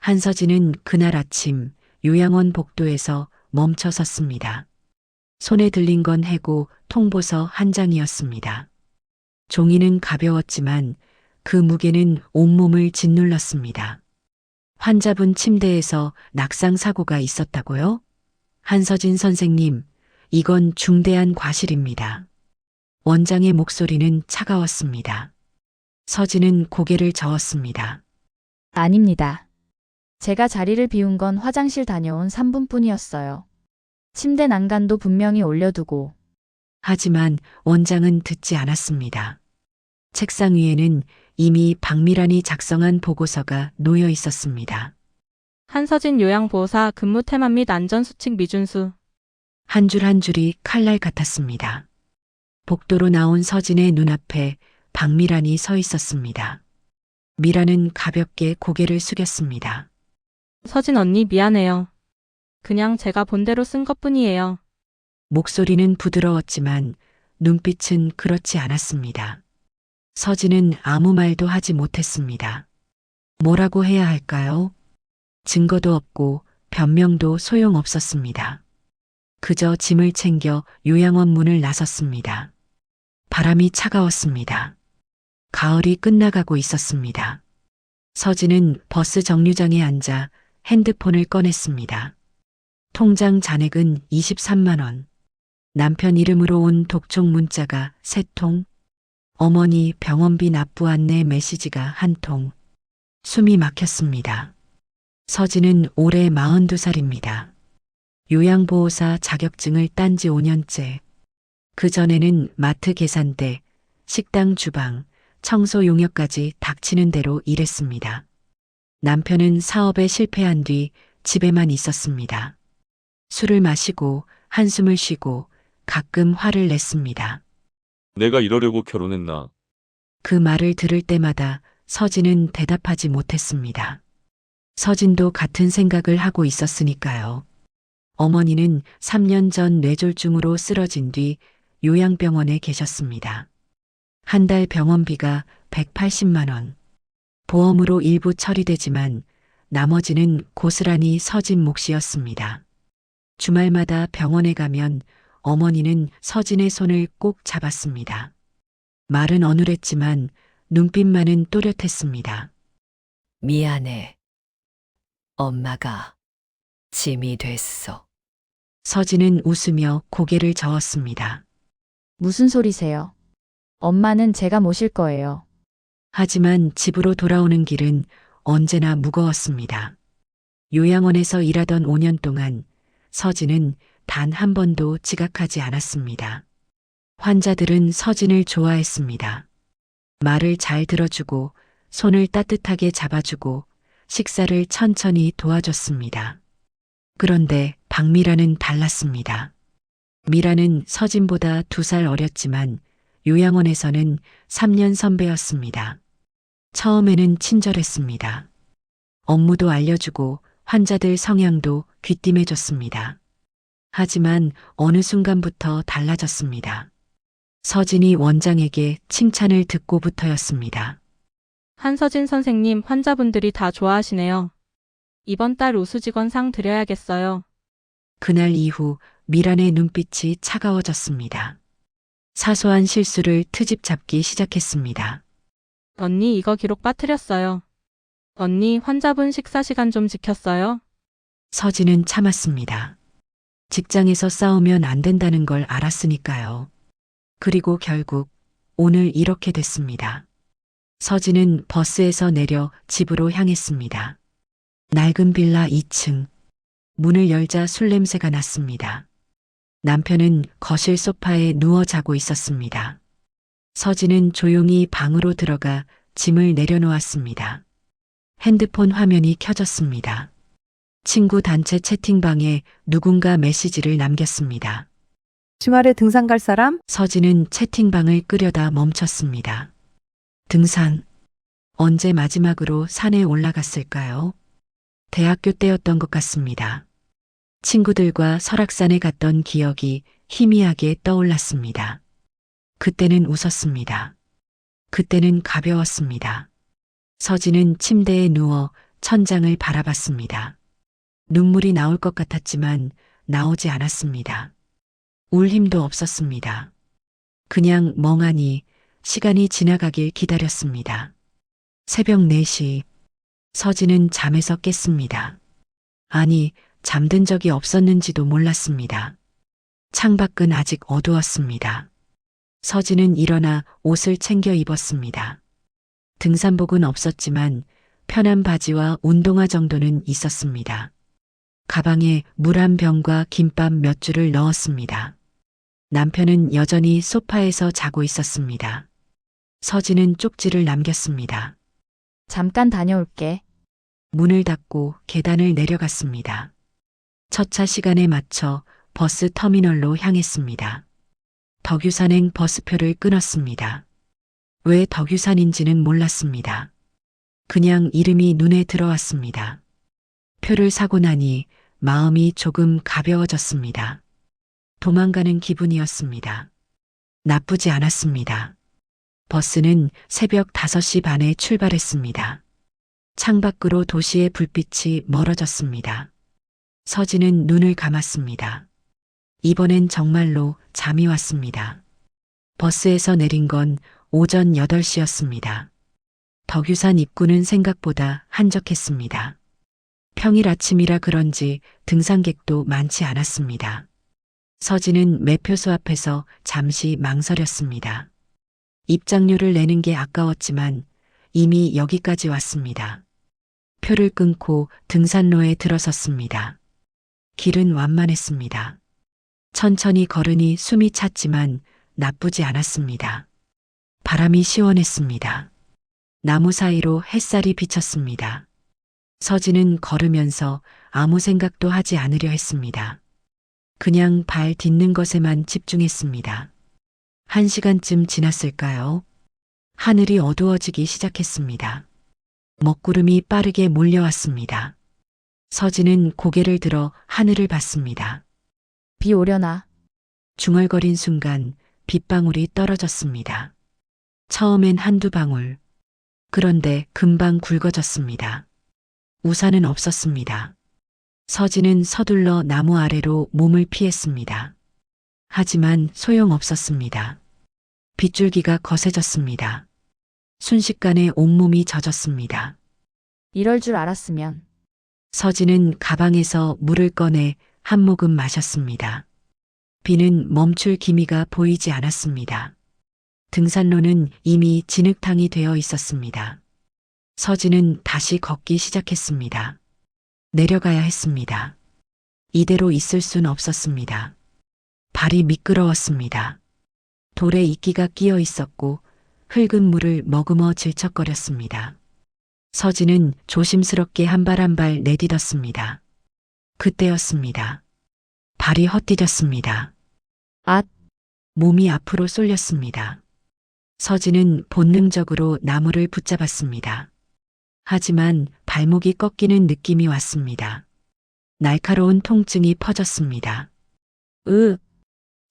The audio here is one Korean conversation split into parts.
한서진은 그날 아침 요양원 복도에서 멈춰 섰습니다. 손에 들린 건 해고 통보서 한 장이었습니다. 종이는 가벼웠지만 그 무게는 온몸을 짓눌렀습니다. 환자분 침대에서 낙상 사고가 있었다고요? 한서진 선생님, 이건 중대한 과실입니다. 원장의 목소리는 차가웠습니다. 서진은 고개를 저었습니다. 아닙니다. 제가 자리를 비운 건 화장실 다녀온 3분뿐이었어요. 침대 난간도 분명히 올려두고. 하지만 원장은 듣지 않았습니다. 책상 위에는 이미 박미란이 작성한 보고서가 놓여 있었습니다. 한서진 요양보호사 근무 태만 및 안전수칙 미준수. 한 줄 한 줄이 칼날 같았습니다. 복도로 나온 서진의 눈앞에 박미란이 서 있었습니다. 미란은 가볍게 고개를 숙였습니다. 서진 언니 미안해요. 그냥 제가 본대로 쓴 것뿐이에요. 목소리는 부드러웠지만 눈빛은 그렇지 않았습니다. 서진은 아무 말도 하지 못했습니다. 뭐라고 해야 할까요? 증거도 없고 변명도 소용없었습니다. 그저 짐을 챙겨 요양원 문을 나섰습니다. 바람이 차가웠습니다. 가을이 끝나가고 있었습니다. 서진은 버스 정류장에 앉아 핸드폰을 꺼냈습니다. 통장 잔액은 23만 원. 남편 이름으로 온 독촉 문자가 3통. 어머니 병원비 납부 안내 메시지가 1통. 숨이 막혔습니다. 서진은 올해 42살입니다. 요양보호사 자격증을 딴 지 5년째. 그전에는 마트 계산대, 식당 주방, 청소 용역까지 닥치는 대로 일했습니다. 남편은 사업에 실패한 뒤 집에만 있었습니다. 술을 마시고 한숨을 쉬고 가끔 화를 냈습니다. 내가 이러려고 결혼했나? 그 말을 들을 때마다 서진은 대답하지 못했습니다. 서진도 같은 생각을 하고 있었으니까요. 어머니는 3년 전 뇌졸중으로 쓰러진 뒤 요양병원에 계셨습니다. 한 달 병원비가 180만 원. 보험으로 일부 처리되지만 나머지는 고스란히 서진 몫이었습니다. 주말마다 병원에 가면 어머니는 서진의 손을 꼭 잡았습니다. 말은 어눌했지만 눈빛만은 또렷했습니다. 미안해. 엄마가 짐이 됐어. 서진은 웃으며 고개를 저었습니다. 무슨 소리세요? 엄마는 제가 모실 거예요. 하지만 집으로 돌아오는 길은 언제나 무거웠습니다. 요양원에서 일하던 5년 동안 서진은 단 한 번도 지각하지 않았습니다. 환자들은 서진을 좋아했습니다. 말을 잘 들어주고 손을 따뜻하게 잡아주고 식사를 천천히 도와줬습니다. 그런데 박미라는 달랐습니다. 미라는 서진보다 2살 어렸지만 요양원에서는 3년 선배였습니다. 처음에는 친절했습니다. 업무도 알려주고 환자들 성향도 귀띔해줬습니다. 하지만 어느 순간부터 달라졌습니다. 서진이 원장에게 칭찬을 듣고부터였습니다. 한서진 선생님 환자분들이 다 좋아하시네요. 이번 달 우수직원 상 드려야겠어요. 그날 이후 미란의 눈빛이 차가워졌습니다. 사소한 실수를 트집 잡기 시작했습니다. 언니 이거 기록 빠뜨렸어요. 언니 환자분 식사 시간 좀 지켰어요? 서진은 참았습니다. 직장에서 싸우면 안 된다는 걸 알았으니까요. 그리고 결국 오늘 이렇게 됐습니다. 서진은 버스에서 내려 집으로 향했습니다. 낡은 빌라 2층. 문을 열자 술 냄새가 났습니다. 남편은 거실 소파에 누워 자고 있었습니다. 서진은 조용히 방으로 들어가 짐을 내려놓았습니다. 핸드폰 화면이 켜졌습니다. 친구 단체 채팅방에 누군가 메시지를 남겼습니다. 주말에 등산 갈 사람? 서진은 채팅방을 끄려다 멈췄습니다. 등산. 언제 마지막으로 산에 올라갔을까요? 대학교 때였던 것 같습니다. 친구들과 설악산에 갔던 기억이 희미하게 떠올랐습니다. 그때는 웃었습니다. 그때는 가벼웠습니다. 서진은 침대에 누워 천장을 바라봤습니다. 눈물이 나올 것 같았지만 나오지 않았습니다. 울 힘도 없었습니다. 그냥 멍하니 시간이 지나가길 기다렸습니다. 새벽 4시, 서진은 잠에서 깼습니다. 아니, 잠든 적이 없었는지도 몰랐습니다. 창밖은 아직 어두웠습니다. 서진은 일어나 옷을 챙겨 입었습니다. 등산복은 없었지만 편한 바지와 운동화 정도는 있었습니다. 가방에 물 한 병과 김밥 몇 줄을 넣었습니다. 남편은 여전히 소파에서 자고 있었습니다. 서진은 쪽지를 남겼습니다. 잠깐 다녀올게. 문을 닫고 계단을 내려갔습니다. 첫 차 시간에 맞춰 버스 터미널로 향했습니다. 덕유산행 버스표를 끊었습니다. 왜 덕유산인지는 몰랐습니다. 그냥 이름이 눈에 들어왔습니다. 표를 사고 나니 마음이 조금 가벼워졌습니다. 도망가는 기분이었습니다. 나쁘지 않았습니다. 버스는 새벽 5시 반에 출발했습니다. 창밖으로 도시의 불빛이 멀어졌습니다. 서진은 눈을 감았습니다. 이번엔 정말로 잠이 왔습니다. 버스에서 내린 건 오전 8시였습니다. 덕유산 입구는 생각보다 한적했습니다. 평일 아침이라 그런지 등산객도 많지 않았습니다. 서진은 매표소 앞에서 잠시 망설였습니다. 입장료를 내는 게 아까웠지만 이미 여기까지 왔습니다. 표를 끊고 등산로에 들어섰습니다. 길은 완만했습니다. 천천히 걸으니 숨이 찼지만 나쁘지 않았습니다. 바람이 시원했습니다. 나무 사이로 햇살이 비쳤습니다. 서진은 걸으면서 아무 생각도 하지 않으려 했습니다. 그냥 발 딛는 것에만 집중했습니다. 1시간쯤 지났을까요? 하늘이 어두워지기 시작했습니다. 먹구름이 빠르게 몰려왔습니다. 서진은 고개를 들어 하늘을 봤습니다. 비 오려나? 중얼거린 순간 빗방울이 떨어졌습니다. 처음엔 한두 방울. 그런데 금방 굵어졌습니다. 우산은 없었습니다. 서진은 서둘러 나무 아래로 몸을 피했습니다. 하지만 소용없었습니다. 빗줄기가 거세졌습니다. 순식간에 온몸이 젖었습니다. 이럴 줄 알았으면. 서진은 가방에서 물을 꺼내 한 모금 마셨습니다. 비는 멈출 기미가 보이지 않았습니다. 등산로는 이미 진흙탕이 되어 있었습니다. 서진은 다시 걷기 시작했습니다. 내려가야 했습니다. 이대로 있을 순 없었습니다. 발이 미끄러웠습니다. 돌에 이끼가 끼어 있었고 흙은 물을 머금어 질척거렸습니다. 서진은 조심스럽게 한 발 한 발 내딛었습니다. 그때였습니다. 발이 헛디뎠습니다. 앗! 몸이 앞으로 쏠렸습니다. 서진은 본능적으로 나무를 붙잡았습니다. 하지만 발목이 꺾이는 느낌이 왔습니다. 날카로운 통증이 퍼졌습니다.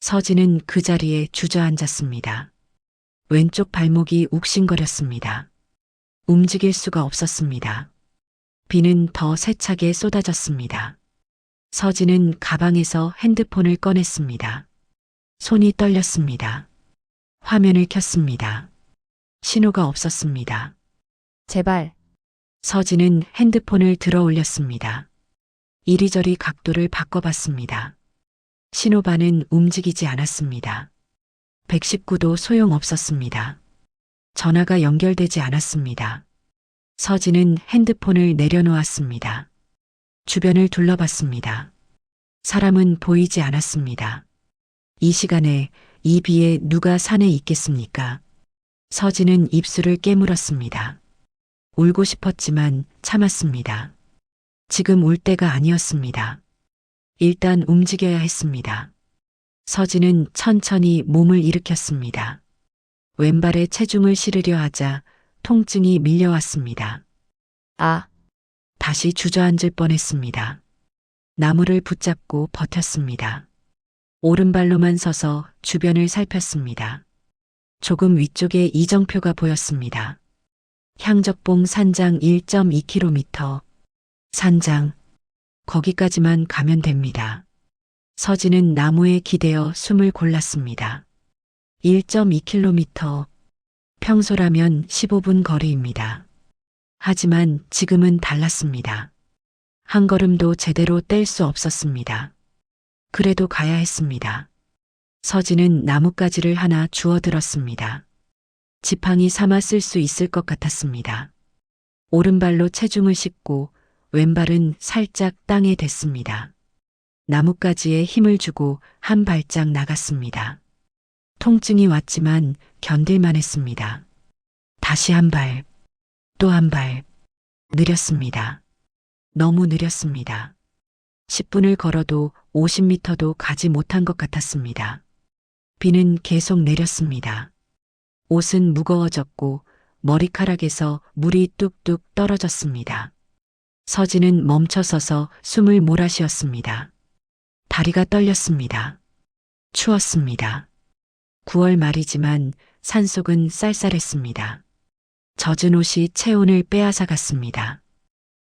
서진은 그 자리에 주저앉았습니다. 왼쪽 발목이 욱신거렸습니다. 움직일 수가 없었습니다. 비는 더 세차게 쏟아졌습니다. 서진은 가방에서 핸드폰을 꺼냈습니다. 손이 떨렸습니다. 화면을 켰습니다. 신호가 없었습니다. 제발. 서진은 핸드폰을 들어 올렸습니다. 이리저리 각도를 바꿔봤습니다. 신호반은 움직이지 않았습니다. 119도 소용없었습니다. 전화가 연결되지 않았습니다. 서진은 핸드폰을 내려놓았습니다. 주변을 둘러봤습니다. 사람은 보이지 않았습니다. 이 시간에 이 비에 누가 산에 있겠습니까? 서진은 입술을 깨물었습니다. 울고 싶었지만 참았습니다. 지금 울 때가 아니었습니다. 일단 움직여야 했습니다. 서진은 천천히 몸을 일으켰습니다. 왼발에 체중을 실으려 하자 통증이 밀려왔습니다. 아, 다시 주저앉을 뻔했습니다. 나무를 붙잡고 버텼습니다. 오른발로만 서서 주변을 살폈습니다. 조금 위쪽에 이정표가 보였습니다. 향적봉 산장 1.2km. 산장. 거기까지만 가면 됩니다. 서진은 나무에 기대어 숨을 골랐습니다. 1.2km. 평소라면 15분 거리입니다. 하지만 지금은 달랐습니다. 한 걸음도 제대로 뗄 수 없었습니다. 그래도 가야 했습니다. 서진은 나뭇가지를 하나 주워들었습니다. 지팡이 삼아 쓸 수 있을 것 같았습니다. 오른발로 체중을 싣고 왼발은 살짝 땅에 댔습니다. 나뭇가지에 힘을 주고 한 발짝 나갔습니다. 통증이 왔지만 견딜만 했습니다. 다시 한 발, 또 한 발. 느렸습니다. 너무 느렸습니다. 10분을 걸어도 50m도 가지 못한 것 같았습니다. 비는 계속 내렸습니다. 옷은 무거워졌고 머리카락에서 물이 뚝뚝 떨어졌습니다. 서진은 멈춰서서 숨을 몰아쉬었습니다. 다리가 떨렸습니다. 추웠습니다. 9월 말이지만 산속은 쌀쌀했습니다. 젖은 옷이 체온을 빼앗아 갔습니다.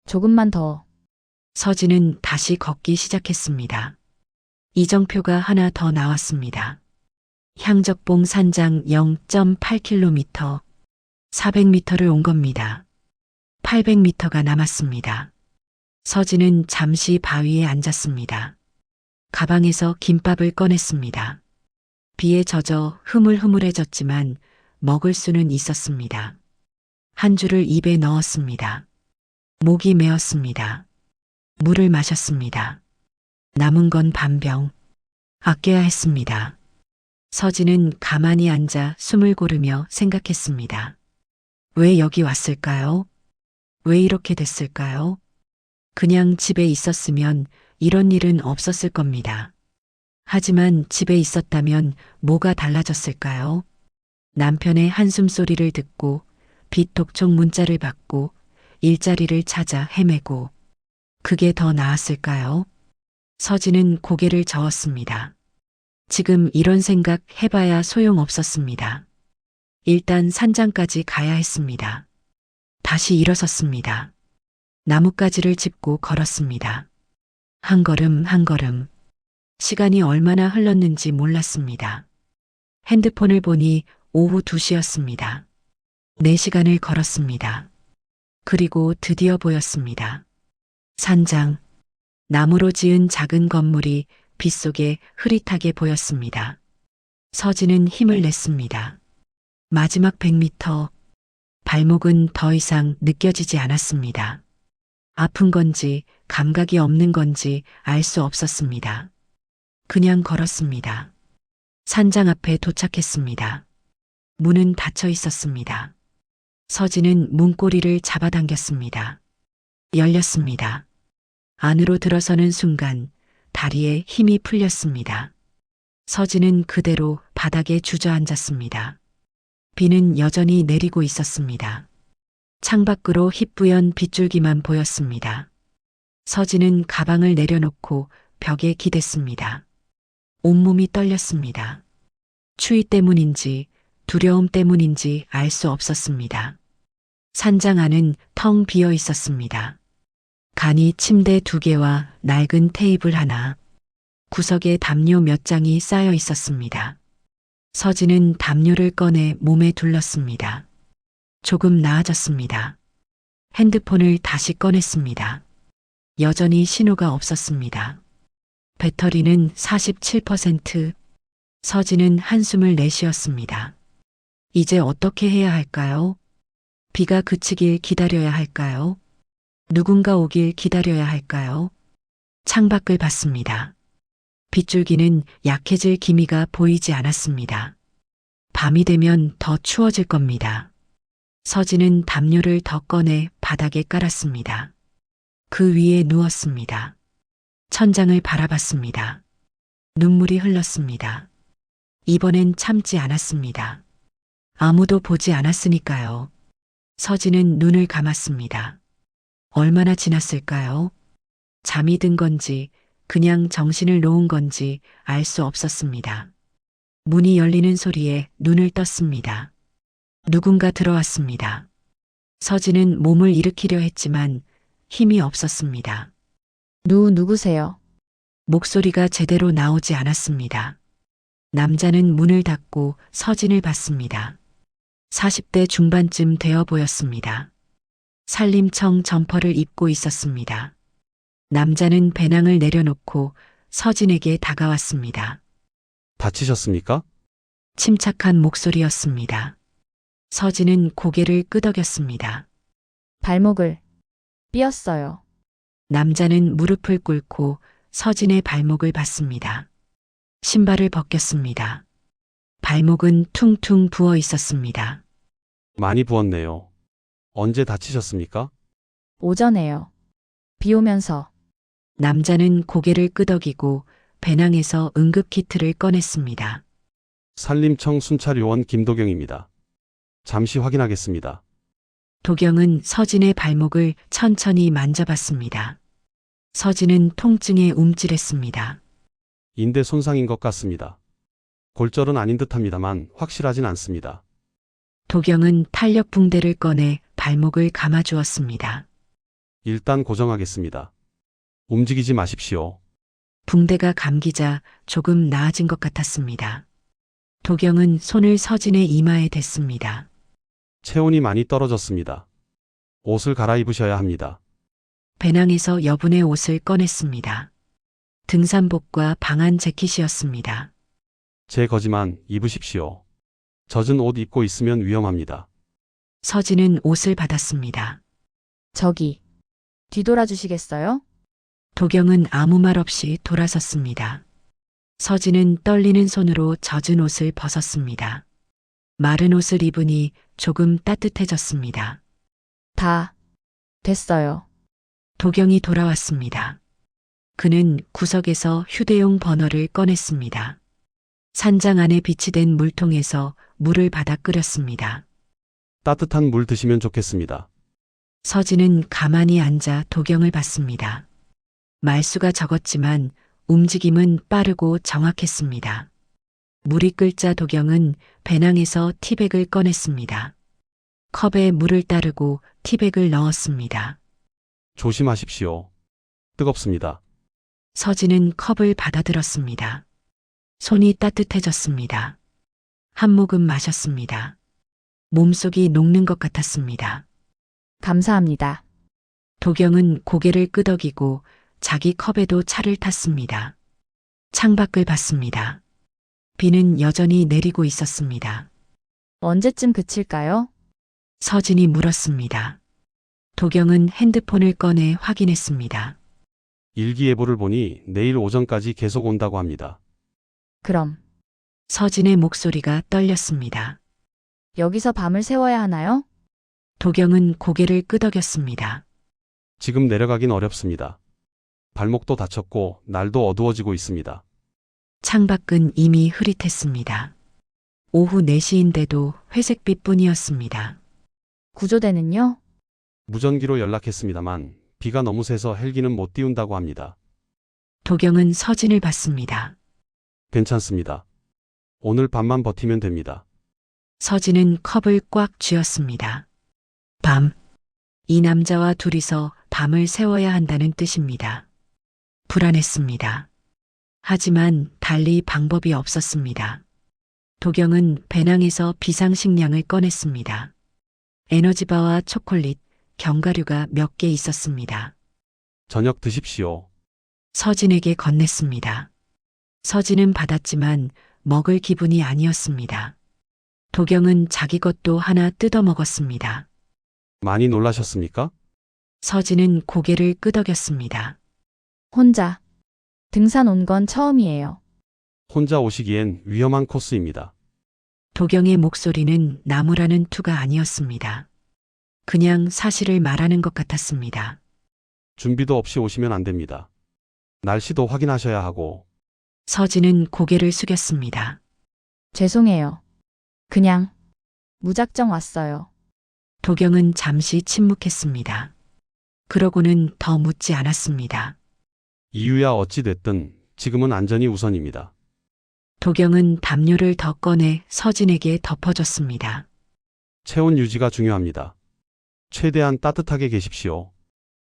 조금만 더. 서진은 다시 걷기 시작했습니다. 이정표가 하나 더 나왔습니다. 향적봉 산장 0.8km. 400m를 온 겁니다. 800m가 남았습니다. 서진은 잠시 바위에 앉았습니다. 가방에서 김밥을 꺼냈습니다. 비에 젖어 흐물흐물해졌지만 먹을 수는 있었습니다. 한 줄을 입에 넣었습니다. 목이 메었습니다. 물을 마셨습니다. 남은 건 반병. 아껴야 했습니다. 서진은 가만히 앉아 숨을 고르며 생각했습니다. 왜 여기 왔을까요? 왜 이렇게 됐을까요? 그냥 집에 있었으면 이런 일은 없었을 겁니다. 하지만 집에 있었다면 뭐가 달라졌을까요? 남편의 한숨 소리를 듣고 빚 독촉 문자를 받고 일자리를 찾아 헤매고 그게 더 나았을까요? 서진은 고개를 저었습니다. 지금 이런 생각 해봐야 소용없었습니다. 일단 산장까지 가야 했습니다. 다시 일어섰습니다. 나뭇가지를 짚고 걸었습니다. 한 걸음 한 걸음. 시간이 얼마나 흘렀는지 몰랐습니다. 핸드폰을 보니 오후 2시였습니다. 4시간을 걸었습니다. 그리고 드디어 보였습니다. 산장. 나무로 지은 작은 건물이 빗속에 흐릿하게 보였습니다. 서진은 힘을 냈습니다. 마지막 100m. 발목은 더 이상 느껴지지 않았습니다. 아픈 건지 감각이 없는 건지 알 수 없었습니다. 그냥 걸었습니다. 산장 앞에 도착했습니다. 문은 닫혀 있었습니다. 서진은 문고리를 잡아당겼습니다. 열렸습니다. 안으로 들어서는 순간 다리에 힘이 풀렸습니다. 서진은 그대로 바닥에 주저앉았습니다. 비는 여전히 내리고 있었습니다. 창밖으로 희뿌연 빗줄기만 보였습니다. 서진은 가방을 내려놓고 벽에 기댔습니다. 온몸이 떨렸습니다. 추위 때문인지 두려움 때문인지 알 수 없었습니다. 산장 안은 텅 비어 있었습니다. 간이 침대 2개와 낡은 테이블 하나, 구석에 담요 몇 장이 쌓여 있었습니다. 서진은 담요를 꺼내 몸에 둘렀습니다. 조금 나아졌습니다. 핸드폰을 다시 꺼냈습니다. 여전히 신호가 없었습니다. 배터리는 47%. 서진은 한숨을 내쉬었습니다. 이제 어떻게 해야 할까요? 비가 그치길 기다려야 할까요? 누군가 오길 기다려야 할까요? 창밖을 봤습니다. 빗줄기는 약해질 기미가 보이지 않았습니다. 밤이 되면 더 추워질 겁니다. 서진은 담요를 더 꺼내 바닥에 깔았습니다. 그 위에 누웠습니다. 천장을 바라봤습니다. 눈물이 흘렀습니다. 이번엔 참지 않았습니다. 아무도 보지 않았으니까요. 서진은 눈을 감았습니다. 얼마나 지났을까요? 잠이 든 건지 그냥 정신을 놓은 건지 알 수 없었습니다. 문이 열리는 소리에 눈을 떴습니다. 누군가 들어왔습니다. 서진은 몸을 일으키려 했지만 힘이 없었습니다. 누구세요? 목소리가 제대로 나오지 않았습니다. 남자는 문을 닫고 서진을 봤습니다. 40대 중반쯤 되어 보였습니다. 산림청 점퍼를 입고 있었습니다. 남자는 배낭을 내려놓고 서진에게 다가왔습니다. 다치셨습니까? 침착한 목소리였습니다. 서진은 고개를 끄덕였습니다. 발목을 삐었어요. 남자는 무릎을 꿇고 서진의 발목을 봤습니다. 신발을 벗겼습니다. 발목은 퉁퉁 부어 있었습니다. 많이 부었네요. 언제 다치셨습니까? 오전에요. 비 오면서 남자는 고개를 끄덕이고 배낭에서 응급키트를 꺼냈습니다. 산림청 순찰요원 김도경입니다. 잠시 확인하겠습니다. 도경은 서진의 발목을 천천히 만져봤습니다. 서진은 통증에 움찔했습니다. 인대 손상인 것 같습니다. 골절은 아닌 듯합니다만 확실하진 않습니다. 도경은 탄력 붕대를 꺼내 발목을 감아주었습니다. 일단 고정하겠습니다. 움직이지 마십시오. 붕대가 감기자 조금 나아진 것 같았습니다. 도경은 손을 서진의 이마에 댔습니다. 체온이 많이 떨어졌습니다. 옷을 갈아입으셔야 합니다. 배낭에서 여분의 옷을 꺼냈습니다. 등산복과 방한 재킷이었습니다. 제 거지만 입으십시오. 젖은 옷 입고 있으면 위험합니다. 서진은 옷을 받았습니다. 저기 뒤돌아 주시겠어요? 도경은 아무 말 없이 돌아섰습니다. 서진은 떨리는 손으로 젖은 옷을 벗었습니다. 마른 옷을 입으니 조금 따뜻해졌습니다. 다 됐어요. 도경이 돌아왔습니다. 그는 구석에서 휴대용 버너를 꺼냈습니다. 산장 안에 비치된 물통에서 물을 받아 끓였습니다. 따뜻한 물 드시면 좋겠습니다. 서진은 가만히 앉아 도경을 봤습니다. 말수가 적었지만 움직임은 빠르고 정확했습니다. 물이 끓자 도경은 배낭에서 티백을 꺼냈습니다. 컵에 물을 따르고 티백을 넣었습니다. 조심하십시오. 뜨겁습니다. 서진은 컵을 받아들었습니다. 손이 따뜻해졌습니다. 한 모금 마셨습니다. 몸속이 녹는 것 같았습니다. 감사합니다. 도경은 고개를 끄덕이고 자기 컵에도 차를 탔습니다. 창밖을 봤습니다. 비는 여전히 내리고 있었습니다. 언제쯤 그칠까요? 서진이 물었습니다. 도경은 핸드폰을 꺼내 확인했습니다. 일기예보를 보니 내일 오전까지 계속 온다고 합니다. 그럼 서진의 목소리가 떨렸습니다. 여기서 밤을 새워야 하나요? 도경은 고개를 끄덕였습니다. 지금 내려가긴 어렵습니다. 발목도 다쳤고 날도 어두워지고 있습니다. 창밖은 이미 흐릿했습니다. 오후 4시인데도 회색빛뿐이었습니다. 구조대는요? 무전기로 연락했습니다만 비가 너무 세서 헬기는 못 띄운다고 합니다. 도경은 서진을 봤습니다. 괜찮습니다. 오늘 밤만 버티면 됩니다. 서진은 컵을 꽉 쥐었습니다. 밤. 이 남자와 둘이서 밤을 새워야 한다는 뜻입니다. 불안했습니다. 하지만 달리 방법이 없었습니다. 도경은 배낭에서 비상식량을 꺼냈습니다. 에너지바와 초콜릿, 견과류가 몇 개 있었습니다. 저녁 드십시오. 서진에게 건넸습니다. 서진은 받았지만 먹을 기분이 아니었습니다. 도경은 자기 것도 하나 뜯어 먹었습니다. 많이 놀라셨습니까? 서진은 고개를 끄덕였습니다. 혼자 등산 온 건 처음이에요. 혼자 오시기엔 위험한 코스입니다. 도경의 목소리는 나무라는 투가 아니었습니다. 그냥 사실을 말하는 것 같았습니다. 준비도 없이 오시면 안 됩니다. 날씨도 확인하셔야 하고 서진은 고개를 숙였습니다. 죄송해요. 그냥 무작정 왔어요. 도경은 잠시 침묵했습니다. 그러고는 더 묻지 않았습니다. 이유야 어찌 됐든 지금은 안전이 우선입니다. 도경은 담요를 더 꺼내 서진에게 덮어줬습니다. 체온 유지가 중요합니다. 최대한 따뜻하게 계십시오.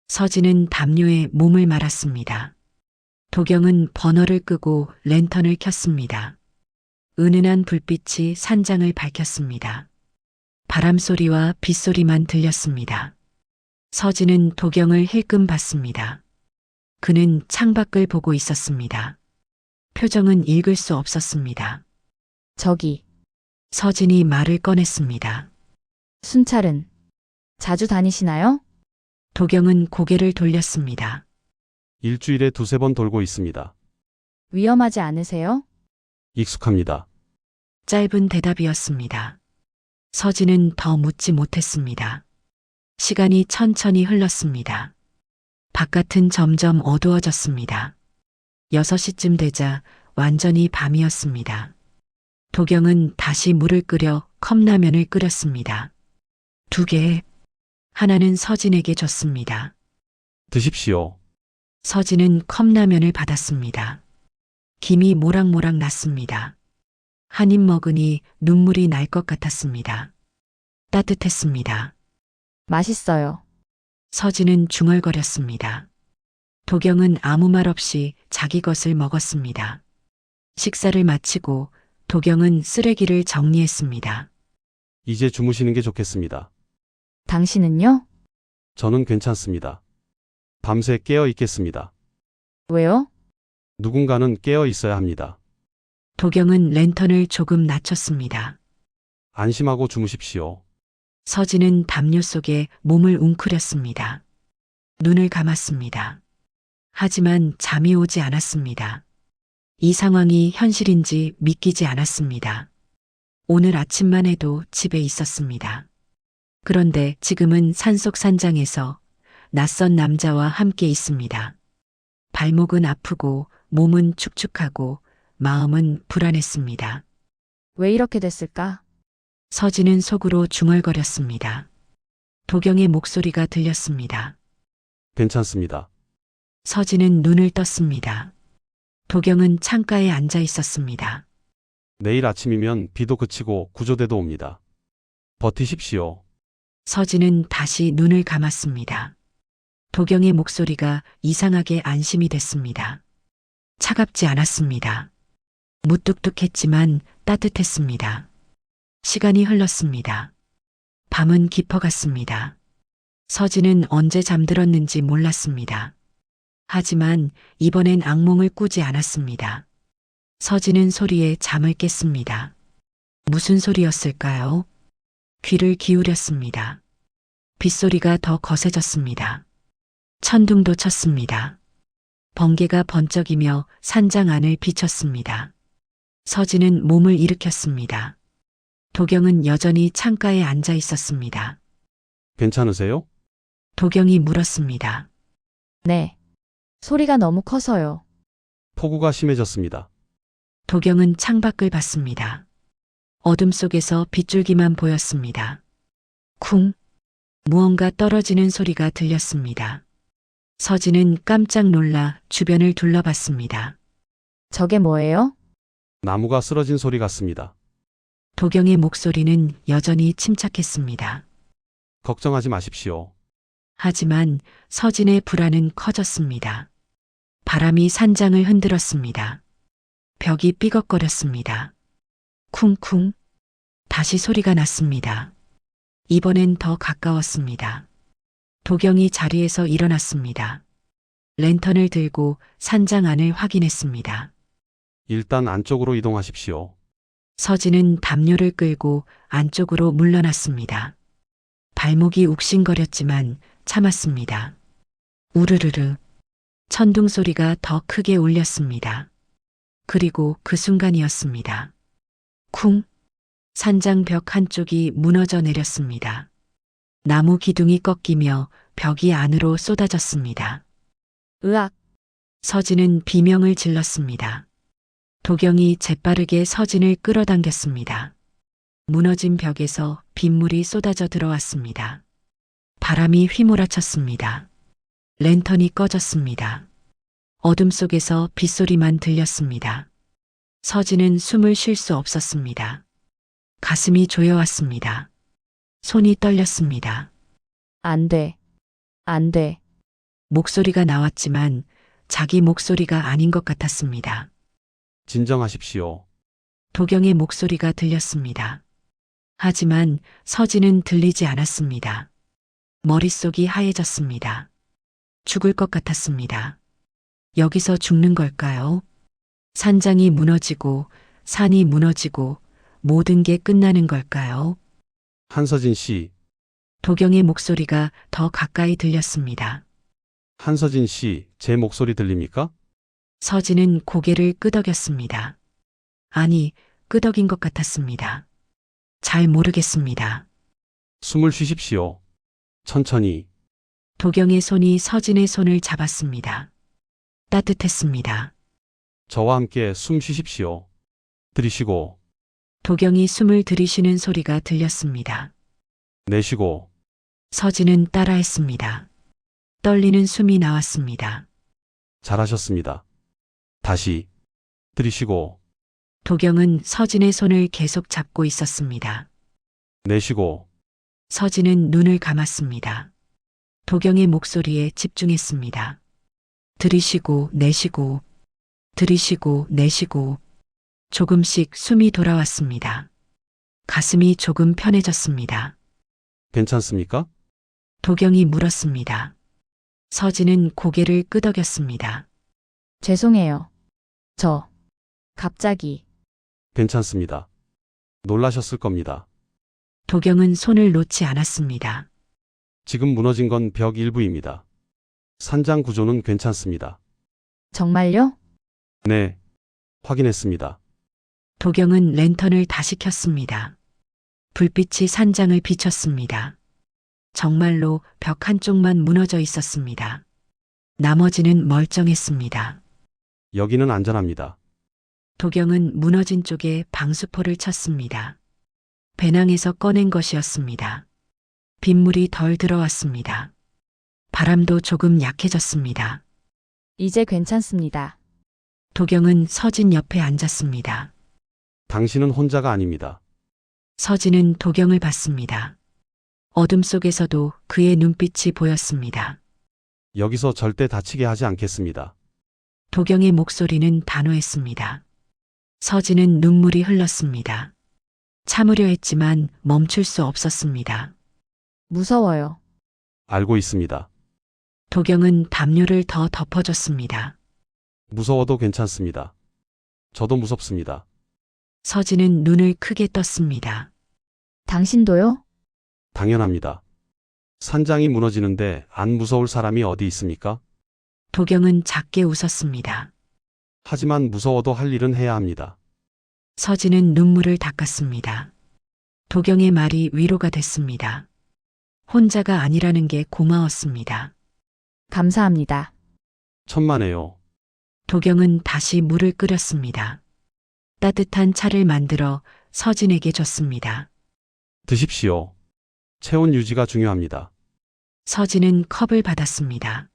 서진은 담요에 몸을 말았습니다. 도경은 버너를 끄고 랜턴을 켰습니다. 은은한 불빛이 산장을 밝혔습니다. 바람 소리와 빗소리만 들렸습니다. 서진은 도경을 힐끔 봤습니다. 그는 창밖을 보고 있었습니다. 표정은 읽을 수 없었습니다. 저기, 서진이 말을 꺼냈습니다. 순찰은 자주 다니시나요? 도경은 고개를 돌렸습니다. 일주일에 두세 번 돌고 있습니다. 위험하지 않으세요? 익숙합니다. 짧은 대답이었습니다. 서진은 더 묻지 못했습니다. 시간이 천천히 흘렀습니다. 바깥은 점점 어두워졌습니다. 6시쯤 되자 완전히 밤이었습니다. 도경은 다시 물을 끓여 컵라면을 끓였습니다. 2개. 하나는 서진에게 줬습니다. 드십시오. 서진은 컵라면을 받았습니다. 김이 모락모락 났습니다. 한 입 먹으니 눈물이 날 것 같았습니다. 따뜻했습니다. 맛있어요. 서진은 중얼거렸습니다. 도경은 아무 말 없이 자기 것을 먹었습니다. 식사를 마치고 도경은 쓰레기를 정리했습니다. 이제 주무시는 게 좋겠습니다. 당신은요? 저는 괜찮습니다. 밤새 깨어 있겠습니다. 왜요? 누군가는 깨어 있어야 합니다. 도경은 랜턴을 조금 낮췄습니다. 안심하고 주무십시오. 서진은 담요 속에 몸을 웅크렸습니다. 눈을 감았습니다. 하지만 잠이 오지 않았습니다. 이 상황이 현실인지 믿기지 않았습니다. 오늘 아침만 해도 집에 있었습니다. 그런데 지금은 산속 산장에서 낯선 남자와 함께 있습니다. 발목은 아프고 몸은 축축하고 마음은 불안했습니다. 왜 이렇게 됐을까? 서진은 속으로 중얼거렸습니다. 도경의 목소리가 들렸습니다. 괜찮습니다. 서진은 눈을 떴습니다. 도경은 창가에 앉아 있었습니다. 내일 아침이면 비도 그치고 구조대도 옵니다. 버티십시오. 서진은 다시 눈을 감았습니다. 도경의 목소리가 이상하게 안심이 됐습니다. 차갑지 않았습니다. 무뚝뚝했지만 따뜻했습니다. 시간이 흘렀습니다. 밤은 깊어갔습니다. 서진은 언제 잠들었는지 몰랐습니다. 하지만 이번엔 악몽을 꾸지 않았습니다. 서진은 소리에 잠을 깼습니다. 무슨 소리였을까요? 귀를 기울였습니다. 빗소리가 더 거세졌습니다. 천둥도 쳤습니다. 번개가 번쩍이며 산장 안을 비쳤습니다. 서진은 몸을 일으켰습니다. 도경은 여전히 창가에 앉아 있었습니다. 괜찮으세요? 도경이 물었습니다. 네. 소리가 너무 커서요. 폭우가 심해졌습니다. 도경은 창밖을 봤습니다. 어둠 속에서 빗줄기만 보였습니다. 쿵! 무언가 떨어지는 소리가 들렸습니다. 서진은 깜짝 놀라 주변을 둘러봤습니다. 저게 뭐예요? 나무가 쓰러진 소리 같습니다. 도경의 목소리는 여전히 침착했습니다. 걱정하지 마십시오. 하지만 서진의 불안은 커졌습니다. 바람이 산장을 흔들었습니다. 벽이 삐걱거렸습니다. 쿵쿵. 다시 소리가 났습니다. 이번엔 더 가까웠습니다. 도경이 자리에서 일어났습니다. 랜턴을 들고 산장 안을 확인했습니다. 일단 안쪽으로 이동하십시오. 서진은 담요를 끌고 안쪽으로 물러났습니다. 발목이 욱신거렸지만 참았습니다. 우르르르. 천둥 소리가 더 크게 울렸습니다. 그리고 그 순간이었습니다. 쿵. 산장 벽 한쪽이 무너져 내렸습니다. 나무 기둥이 꺾이며 벽이 안으로 쏟아졌습니다. 으악, 서진은 비명을 질렀습니다. 도경이 재빠르게 서진을 끌어당겼습니다. 무너진 벽에서 빗물이 쏟아져 들어왔습니다. 바람이 휘몰아쳤습니다. 랜턴이 꺼졌습니다. 어둠 속에서 빗소리만 들렸습니다. 서진은 숨을 쉴 수 없었습니다. 가슴이 조여왔습니다. 손이 떨렸습니다. 안 돼. 안 돼. 목소리가 나왔지만 자기 목소리가 아닌 것 같았습니다. 진정하십시오. 도경의 목소리가 들렸습니다. 하지만 서진은 들리지 않았습니다. 머릿속이 하얘졌습니다. 죽을 것 같았습니다. 여기서 죽는 걸까요? 산장이 무너지고 산이 무너지고 모든 게 끝나는 걸까요? 한서진 씨, 도경의 목소리가 더 가까이 들렸습니다. 한서진 씨, 제 목소리 들립니까? 서진은 고개를 끄덕였습니다. 아니, 끄덕인 것 같았습니다. 잘 모르겠습니다. 숨을 쉬십시오. 천천히. 도경의 손이 서진의 손을 잡았습니다. 따뜻했습니다. 저와 함께 숨 쉬십시오. 들이쉬고, 도경이 숨을 들이쉬는 소리가 들렸습니다. 내쉬고, 서진은 따라했습니다. 떨리는 숨이 나왔습니다. 잘하셨습니다. 다시, 들이쉬고, 도경은 서진의 손을 계속 잡고 있었습니다. 내쉬고, 서진은 눈을 감았습니다. 도경의 목소리에 집중했습니다. 들이쉬고 내쉬고, 들이쉬고 내쉬고, 조금씩 숨이 돌아왔습니다. 가슴이 조금 편해졌습니다. 괜찮습니까? 도경이 물었습니다. 서진은 고개를 끄덕였습니다. 죄송해요. 저, 갑자기, 괜찮습니다. 놀라셨을 겁니다. 도경은 손을 놓지 않았습니다. 지금 무너진 건 벽 일부입니다. 산장 구조는 괜찮습니다. 정말요? 네, 확인했습니다. 도경은 랜턴을 다시 켰습니다. 불빛이 산장을 비췄습니다. 정말로 벽 한쪽만 무너져 있었습니다. 나머지는 멀쩡했습니다. 여기는 안전합니다. 도경은 무너진 쪽에 방수포를 쳤습니다. 배낭에서 꺼낸 것이었습니다. 빗물이 덜 들어왔습니다. 바람도 조금 약해졌습니다. 이제 괜찮습니다. 도경은 서진 옆에 앉았습니다. 당신은 혼자가 아닙니다. 서진은 도경을 봤습니다. 어둠 속에서도 그의 눈빛이 보였습니다. 여기서 절대 다치게 하지 않겠습니다. 도경의 목소리는 단호했습니다. 서진은 눈물이 흘렀습니다. 참으려 했지만 멈출 수 없었습니다. 무서워요. 알고 있습니다. 도경은 담요를 더 덮어줬습니다. 무서워도 괜찮습니다. 저도 무섭습니다. 서진은 눈을 크게 떴습니다. 당신도요? 당연합니다. 산장이 무너지는데 안 무서울 사람이 어디 있습니까? 도경은 작게 웃었습니다. 하지만 무서워도 할 일은 해야 합니다. 서진은 눈물을 닦았습니다. 도경의 말이 위로가 됐습니다. 혼자가 아니라는 게 고마웠습니다. 감사합니다. 천만에요. 도경은 다시 물을 끓였습니다. 따뜻한 차를 만들어 서진에게 줬습니다. 드십시오. 체온 유지가 중요합니다. 서진은 컵을 받았습니다.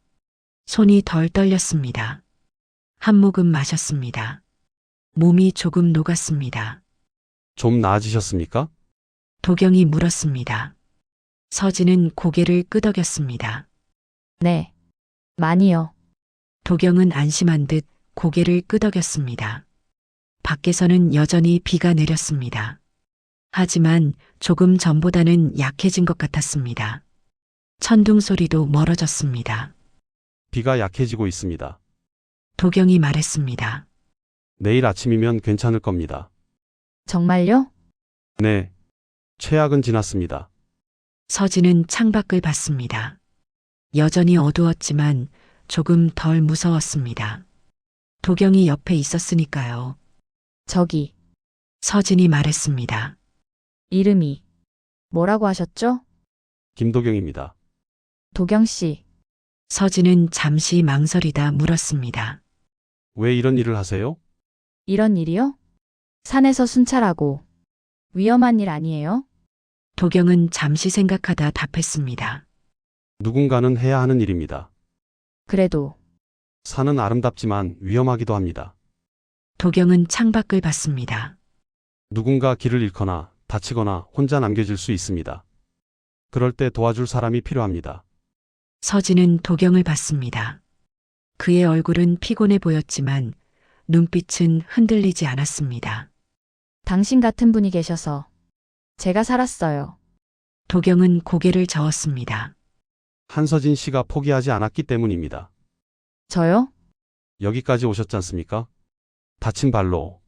손이 덜 떨렸습니다. 한 모금 마셨습니다. 몸이 조금 녹았습니다. 좀 나아지셨습니까? 도경이 물었습니다. 서진은 고개를 끄덕였습니다. 네. 많이요. 도경은 안심한 듯 고개를 끄덕였습니다. 밖에서는 여전히 비가 내렸습니다. 하지만 조금 전보다는 약해진 것 같았습니다. 천둥 소리도 멀어졌습니다. 비가 약해지고 있습니다. 도경이 말했습니다. 내일 아침이면 괜찮을 겁니다. 정말요? 네. 최악은 지났습니다. 서진은 창밖을 봤습니다. 여전히 어두웠지만 조금 덜 무서웠습니다. 도경이 옆에 있었으니까요. 저기, 서진이 말했습니다. 이름이 뭐라고 하셨죠? 김도경입니다. 도경 씨, 서진은 잠시 망설이다 물었습니다. 왜 이런 일을 하세요? 이런 일이요? 산에서 순찰하고 위험한 일 아니에요? 도경은 잠시 생각하다 답했습니다. 누군가는 해야 하는 일입니다. 그래도 산은 아름답지만 위험하기도 합니다. 도경은 창밖을 봤습니다. 누군가 길을 잃거나 다치거나 혼자 남겨질 수 있습니다. 그럴 때 도와줄 사람이 필요합니다. 서진은 도경을 봤습니다. 그의 얼굴은 피곤해 보였지만 눈빛은 흔들리지 않았습니다. 당신 같은 분이 계셔서 제가 살았어요. 도경은 고개를 저었습니다. 한서진 씨가 포기하지 않았기 때문입니다. 저요? 여기까지 오셨지 않습니까? 다친 발로.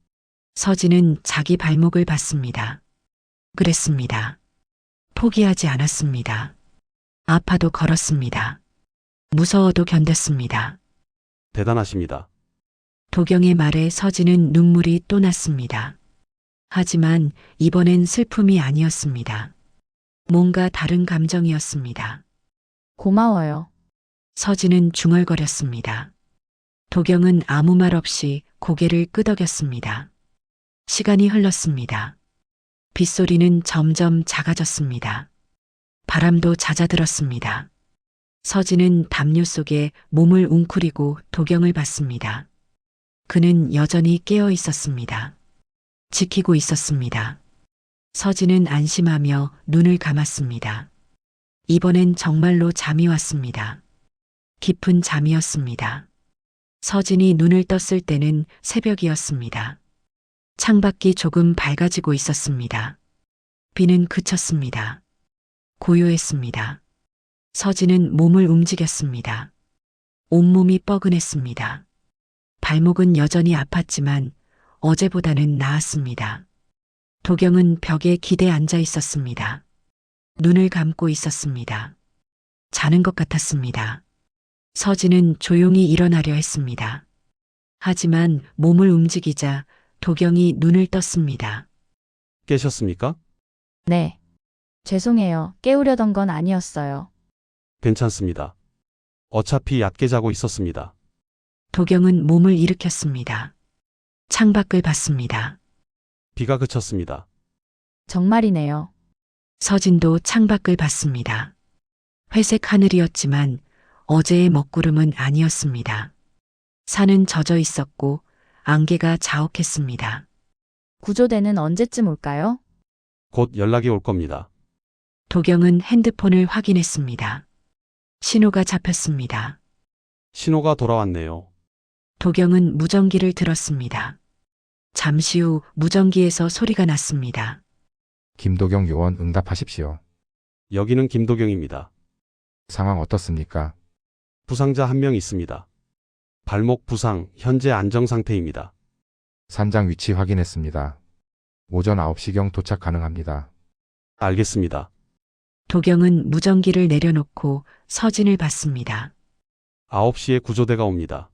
서진은 자기 발목을 봤습니다. 그랬습니다. 포기하지 않았습니다. 아파도 걸었습니다. 무서워도 견뎠습니다. 대단하십니다. 도경의 말에 서진은 눈물이 또 났습니다. 하지만 이번엔 슬픔이 아니었습니다. 뭔가 다른 감정이었습니다. 고마워요. 서진은 중얼거렸습니다. 도경은 아무 말 없이 고개를 끄덕였습니다. 시간이 흘렀습니다. 빗소리는 점점 작아졌습니다. 바람도 잦아들었습니다. 서진은 담요 속에 몸을 웅크리고 도경을 봤습니다. 그는 여전히 깨어 있었습니다. 지키고 있었습니다. 서진은 안심하며 눈을 감았습니다. 이번엔 정말로 잠이 왔습니다. 깊은 잠이었습니다. 서진이 눈을 떴을 때는 새벽이었습니다. 창밖이 조금 밝아지고 있었습니다. 비는 그쳤습니다. 고요했습니다. 서진은 몸을 움직였습니다. 온몸이 뻐근했습니다. 발목은 여전히 아팠지만 어제보다는 나았습니다. 도경은 벽에 기대 앉아 있었습니다. 눈을 감고 있었습니다. 자는 것 같았습니다. 서진은 조용히 일어나려 했습니다. 하지만 몸을 움직이자 도경이 눈을 떴습니다. 깨셨습니까? 네. 죄송해요. 깨우려던 건 아니었어요. 괜찮습니다. 어차피 얕게 자고 있었습니다. 도경은 몸을 일으켰습니다. 창밖을 봤습니다. 비가 그쳤습니다. 정말이네요. 서진도 창밖을 봤습니다. 회색 하늘이었지만 어제의 먹구름은 아니었습니다. 산은 젖어 있었고 안개가 자욱했습니다. 구조대는 언제쯤 올까요? 곧 연락이 올 겁니다. 도경은 핸드폰을 확인했습니다. 신호가 잡혔습니다. 신호가 돌아왔네요. 도경은 무전기를 들었습니다. 잠시 후 무전기에서 소리가 났습니다. 김도경 요원 응답하십시오. 여기는 김도경입니다. 상황 어떻습니까? 부상자 한 명 있습니다. 발목 부상, 현재 안정 상태입니다. 산장 위치 확인했습니다. 오전 9시경 도착 가능합니다. 알겠습니다. 도경은 무전기를 내려놓고 서진을 봤습니다. 9시에 구조대가 옵니다.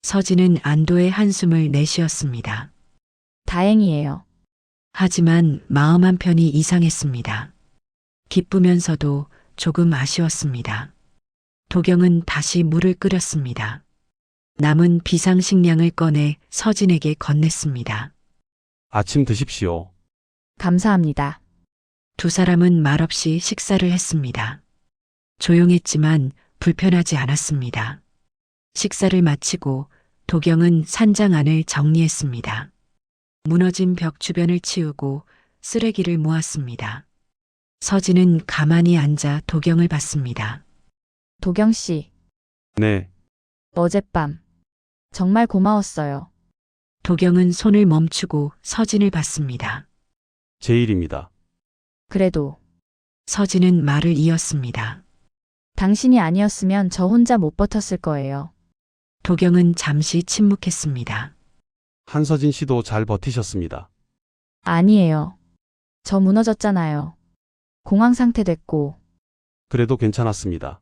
서진은 안도의 한숨을 내쉬었습니다. 다행이에요. 하지만 마음 한편이 이상했습니다. 기쁘면서도 조금 아쉬웠습니다. 도경은 다시 물을 끓였습니다. 남은 비상식량을 꺼내 서진에게 건넸습니다. 아침 드십시오. 감사합니다. 두 사람은 말없이 식사를 했습니다. 조용했지만 불편하지 않았습니다. 식사를 마치고 도경은 산장 안을 정리했습니다. 무너진 벽 주변을 치우고 쓰레기를 모았습니다. 서진은 가만히 앉아 도경을 봤습니다. 도경 씨, 네, 어젯밤 정말 고마웠어요. 도경은 손을 멈추고 서진을 봤습니다. 제 일입니다. 그래도 서진은 말을 이었습니다. 당신이 아니었으면 저 혼자 못 버텼을 거예요. 도경은 잠시 침묵했습니다. 한서진 씨도 잘 버티셨습니다. 아니에요. 저 무너졌잖아요. 공황 상태 됐고, 그래도 괜찮았습니다.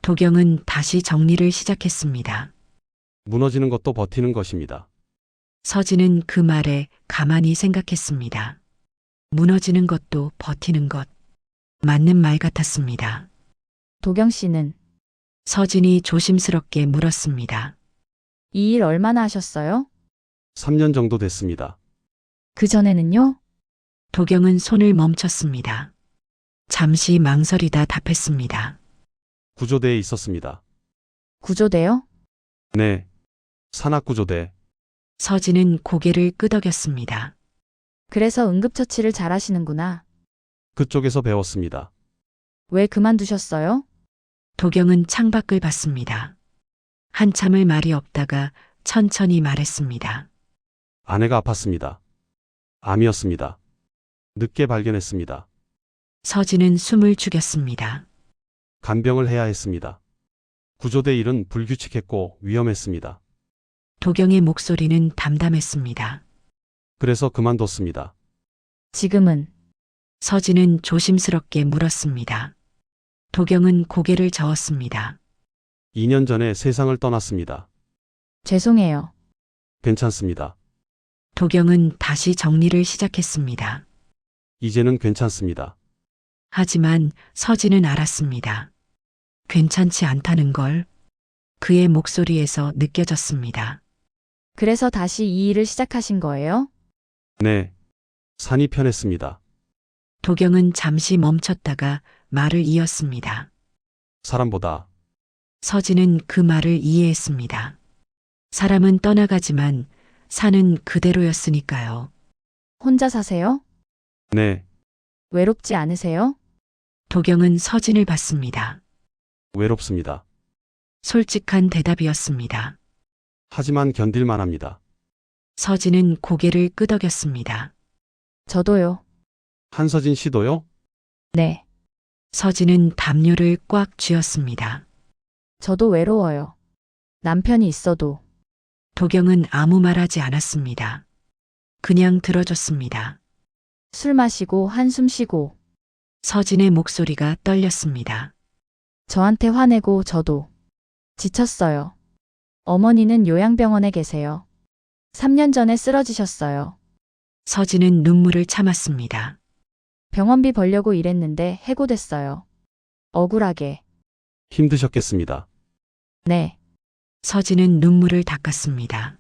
도경은 다시 정리를 시작했습니다. 무너지는 것도 버티는 것입니다. 서진은 그 말에 가만히 생각했습니다. 무너지는 것도 버티는 것. 맞는 말 같았습니다. 도경 씨는 서진이 조심스럽게 물었습니다. 이 일 얼마나 하셨어요? 3년 정도 됐습니다. 그 전에는요? 도경은 손을 멈췄습니다. 잠시 망설이다 답했습니다. 구조대에 있었습니다. 구조대요? 네, 산악구조대. 서진은 고개를 끄덕였습니다. 그래서 응급처치를 잘하시는구나. 그쪽에서 배웠습니다. 왜 그만두셨어요? 도경은 창밖을 봤습니다. 한참을 말이 없다가 천천히 말했습니다. 아내가 아팠습니다. 암이었습니다. 늦게 발견했습니다. 서진은 숨을 죽였습니다. 간병을 해야 했습니다. 구조대 일은 불규칙했고 위험했습니다. 도경의 목소리는 담담했습니다. 그래서 그만뒀습니다. 지금은 서진은 조심스럽게 물었습니다. 도경은 고개를 저었습니다. 2년 전에 세상을 떠났습니다. 죄송해요. 괜찮습니다. 도경은 다시 정리를 시작했습니다. 이제는 괜찮습니다. 하지만 서진은 알았습니다. 괜찮지 않다는 걸 그의 목소리에서 느껴졌습니다. 그래서 다시 이 일을 시작하신 거예요? 네. 산이 편했습니다. 도경은 잠시 멈췄다가 말을 이었습니다. 사람보다 서진은 그 말을 이해했습니다. 사람은 떠나가지만 산은 그대로였으니까요. 혼자 사세요? 네. 외롭지 않으세요? 도경은 서진을 봤습니다. 외롭습니다. 솔직한 대답이었습니다. 하지만 견딜만 합니다. 서진은 고개를 끄덕였습니다. 저도요. 한서진 씨도요? 네. 서진은 담요를 꽉 쥐었습니다. 저도 외로워요. 남편이 있어도. 도경은 아무 말하지 않았습니다. 그냥 들어줬습니다. 술 마시고 한숨 쉬고. 서진의 목소리가 떨렸습니다. 저한테 화내고 저도. 지쳤어요. 어머니는 요양병원에 계세요. 3년 전에 쓰러지셨어요. 서진은 눈물을 참았습니다. 병원비 벌려고 일했는데 해고됐어요. 억울하게. 힘드셨겠습니다. 네. 서진은 눈물을 닦았습니다.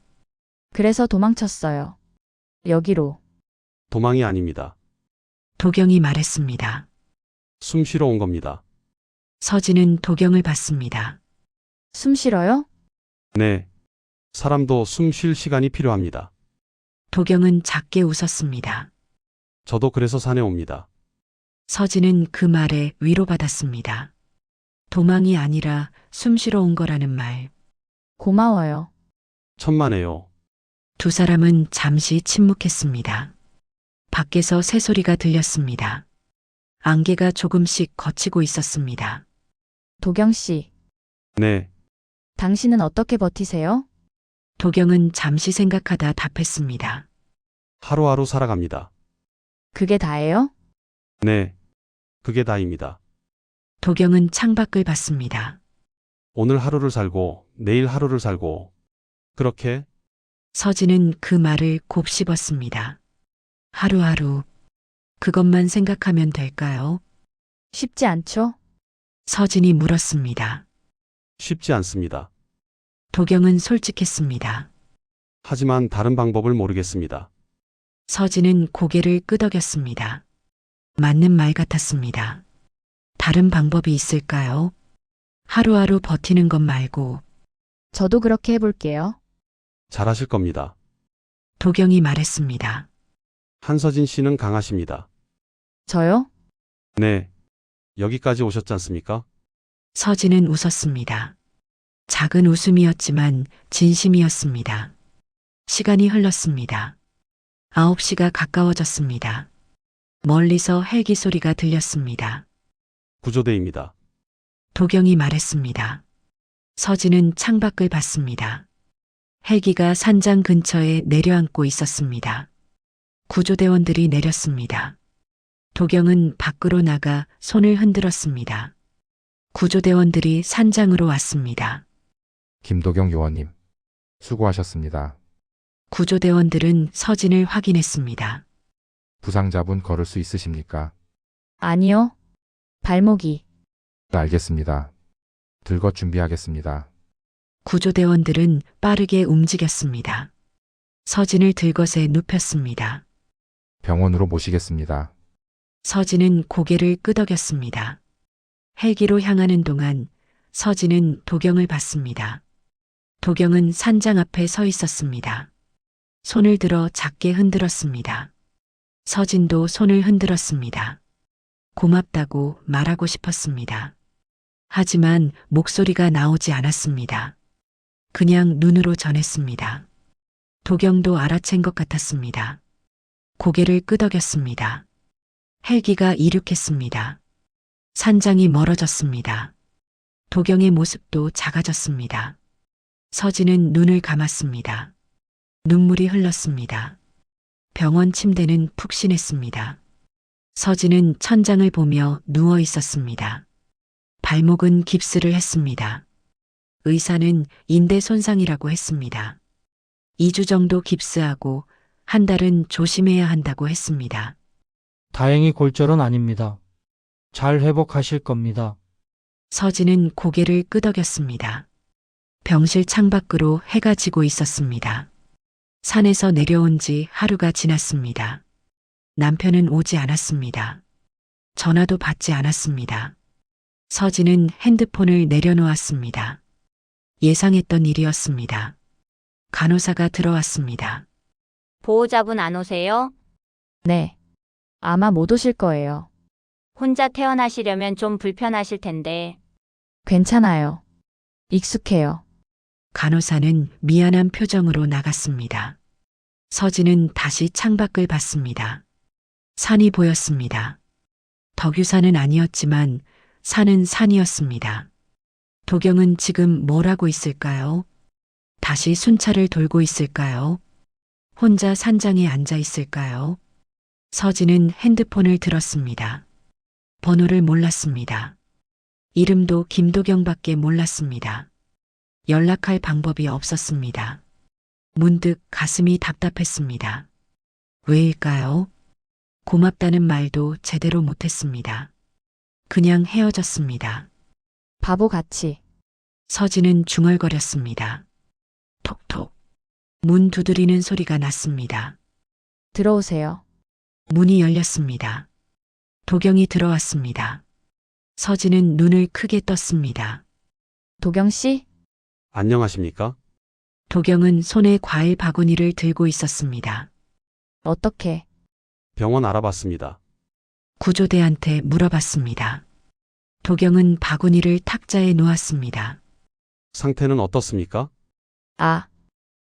그래서 도망쳤어요. 여기로. 도망이 아닙니다. 도경이 말했습니다. 숨 쉬러 온 겁니다. 서진은 도경을 봤습니다. 숨 쉬어요? 네. 사람도 숨 쉴 시간이 필요합니다. 도경은 작게 웃었습니다. 저도 그래서 산에 옵니다. 서진은 그 말에 위로받았습니다. 도망이 아니라 숨 쉬러 온 거라는 말. 고마워요. 천만에요. 두 사람은 잠시 침묵했습니다. 밖에서 새소리가 들렸습니다. 안개가 조금씩 걷히고 있었습니다. 도경 씨, 네. 당신은 어떻게 버티세요? 도경은 잠시 생각하다 답했습니다. 하루하루 살아갑니다. 그게 다예요? 네. 그게 다입니다. 도경은 창밖을 봤습니다. 오늘 하루를 살고 내일 하루를 살고 그렇게 서진은 그 말을 곱씹었습니다. 하루하루 그것만 생각하면 될까요? 쉽지 않죠? 서진이 물었습니다. 쉽지 않습니다. 도경은 솔직했습니다. 하지만 다른 방법을 모르겠습니다. 서진은 고개를 끄덕였습니다. 맞는 말 같았습니다. 다른 방법이 있을까요? 하루하루 버티는 것 말고. 저도 그렇게 해볼게요. 잘하실 겁니다. 도경이 말했습니다. 한서진 씨는 강하십니다. 저요? 네. 여기까지 오셨지 않습니까? 서진은 웃었습니다. 작은 웃음이었지만 진심이었습니다. 시간이 흘렀습니다. 9시가 가까워졌습니다. 멀리서 헬기 소리가 들렸습니다. 구조대입니다. 도경이 말했습니다. 서진은 창밖을 봤습니다. 헬기가 산장 근처에 내려앉고 있었습니다. 구조대원들이 내렸습니다. 도경은 밖으로 나가 손을 흔들었습니다. 구조대원들이 산장으로 왔습니다. 김도경 요원님. 수고하셨습니다. 구조대원들은 서진을 확인했습니다. 부상자분 걸을 수 있으십니까? 아니요. 발목이. 알겠습니다. 들것 준비하겠습니다. 구조대원들은 빠르게 움직였습니다. 서진을 들것에 눕혔습니다. 병원으로 모시겠습니다. 서진은 고개를 끄덕였습니다. 헬기로 향하는 동안 서진은 도경을 봤습니다. 도경은 산장 앞에 서 있었습니다. 손을 들어 작게 흔들었습니다. 서진도 손을 흔들었습니다. 고맙다고 말하고 싶었습니다. 하지만 목소리가 나오지 않았습니다. 그냥 눈으로 전했습니다. 도경도 알아챈 것 같았습니다. 고개를 끄덕였습니다. 헬기가 이륙했습니다. 산장이 멀어졌습니다. 도경의 모습도 작아졌습니다. 서진은 눈을 감았습니다. 눈물이 흘렀습니다. 병원 침대는 푹신했습니다. 서진은 천장을 보며 누워 있었습니다. 발목은 깁스를 했습니다. 의사는 인대 손상이라고 했습니다. 2주 정도 깁스하고 한 달은 조심해야 한다고 했습니다. 다행히 골절은 아닙니다. 잘 회복하실 겁니다. 서진은 고개를 끄덕였습니다. 병실 창밖으로 해가 지고 있었습니다. 산에서 내려온 지 하루가 지났습니다. 남편은 오지 않았습니다. 전화도 받지 않았습니다. 서진은 핸드폰을 내려놓았습니다. 예상했던 일이었습니다. 간호사가 들어왔습니다. 보호자분 안 오세요? 네. 아마 못 오실 거예요. 혼자 퇴원하시려면 좀 불편하실 텐데. 괜찮아요. 익숙해요. 간호사는 미안한 표정으로 나갔습니다. 서진은 다시 창밖을 봤습니다. 산이 보였습니다. 덕유산은 아니었지만 산은 산이었습니다. 도경은 지금 뭘 하고 있을까요? 다시 순찰을 돌고 있을까요? 혼자 산장에 앉아 있을까요? 서진은 핸드폰을 들었습니다. 번호를 몰랐습니다. 이름도 김도경밖에 몰랐습니다. 연락할 방법이 없었습니다. 문득 가슴이 답답했습니다. 왜일까요? 고맙다는 말도 제대로 못했습니다. 그냥 헤어졌습니다. 바보같이. 서진은 중얼거렸습니다. 톡톡. 문 두드리는 소리가 났습니다. 들어오세요. 문이 열렸습니다. 도경이 들어왔습니다. 서진은 눈을 크게 떴습니다. 도경 씨? 안녕하십니까? 도경은 손에 과일 바구니를 들고 있었습니다. 어떻게? 병원 알아봤습니다. 구조대한테 물어봤습니다. 도경은 바구니를 탁자에 놓았습니다. 상태는 어떻습니까? 아,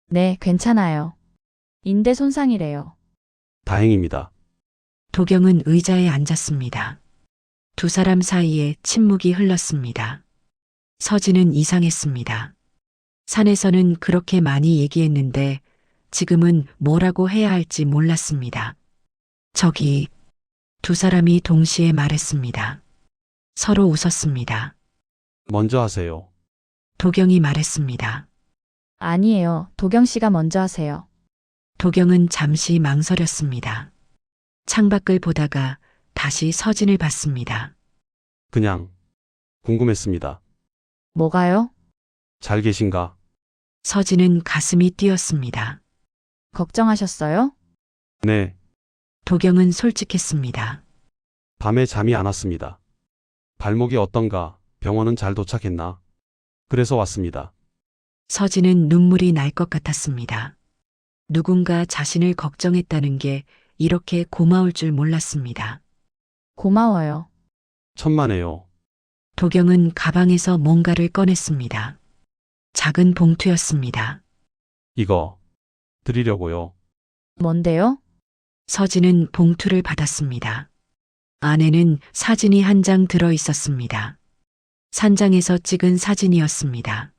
네, 괜찮아요. 인대 손상이래요. 다행입니다. 도경은 의자에 앉았습니다. 두 사람 사이에 침묵이 흘렀습니다. 서진은 이상했습니다. 산에서는 그렇게 많이 얘기했는데 지금은 뭐라고 해야 할지 몰랐습니다. 저기, 두 사람이 동시에 말했습니다. 서로 웃었습니다. 먼저 하세요. 도경이 말했습니다. 아니에요. 도경 씨가 먼저 하세요. 도경은 잠시 망설였습니다. 창밖을 보다가 다시 서진을 봤습니다. 그냥 궁금했습니다. 뭐가요? 잘 계신가? 서진은 가슴이 뛰었습니다. 걱정하셨어요? 네, 도경은 솔직했습니다. 밤에 잠이 안 왔습니다. 발목이 어떤가? 병원은 잘 도착했나? 그래서 왔습니다. 서진은 눈물이 날 것 같았습니다. 누군가 자신을 걱정했다는 게 이렇게 고마울 줄 몰랐습니다. 고마워요. 천만에요. 도경은 가방에서 뭔가를 꺼냈습니다. 작은 봉투였습니다. 이거 드리려고요. 뭔데요? 서진은 봉투를 받았습니다. 안에는 사진이 한 장 들어 있었습니다. 산장에서 찍은 사진이었습니다.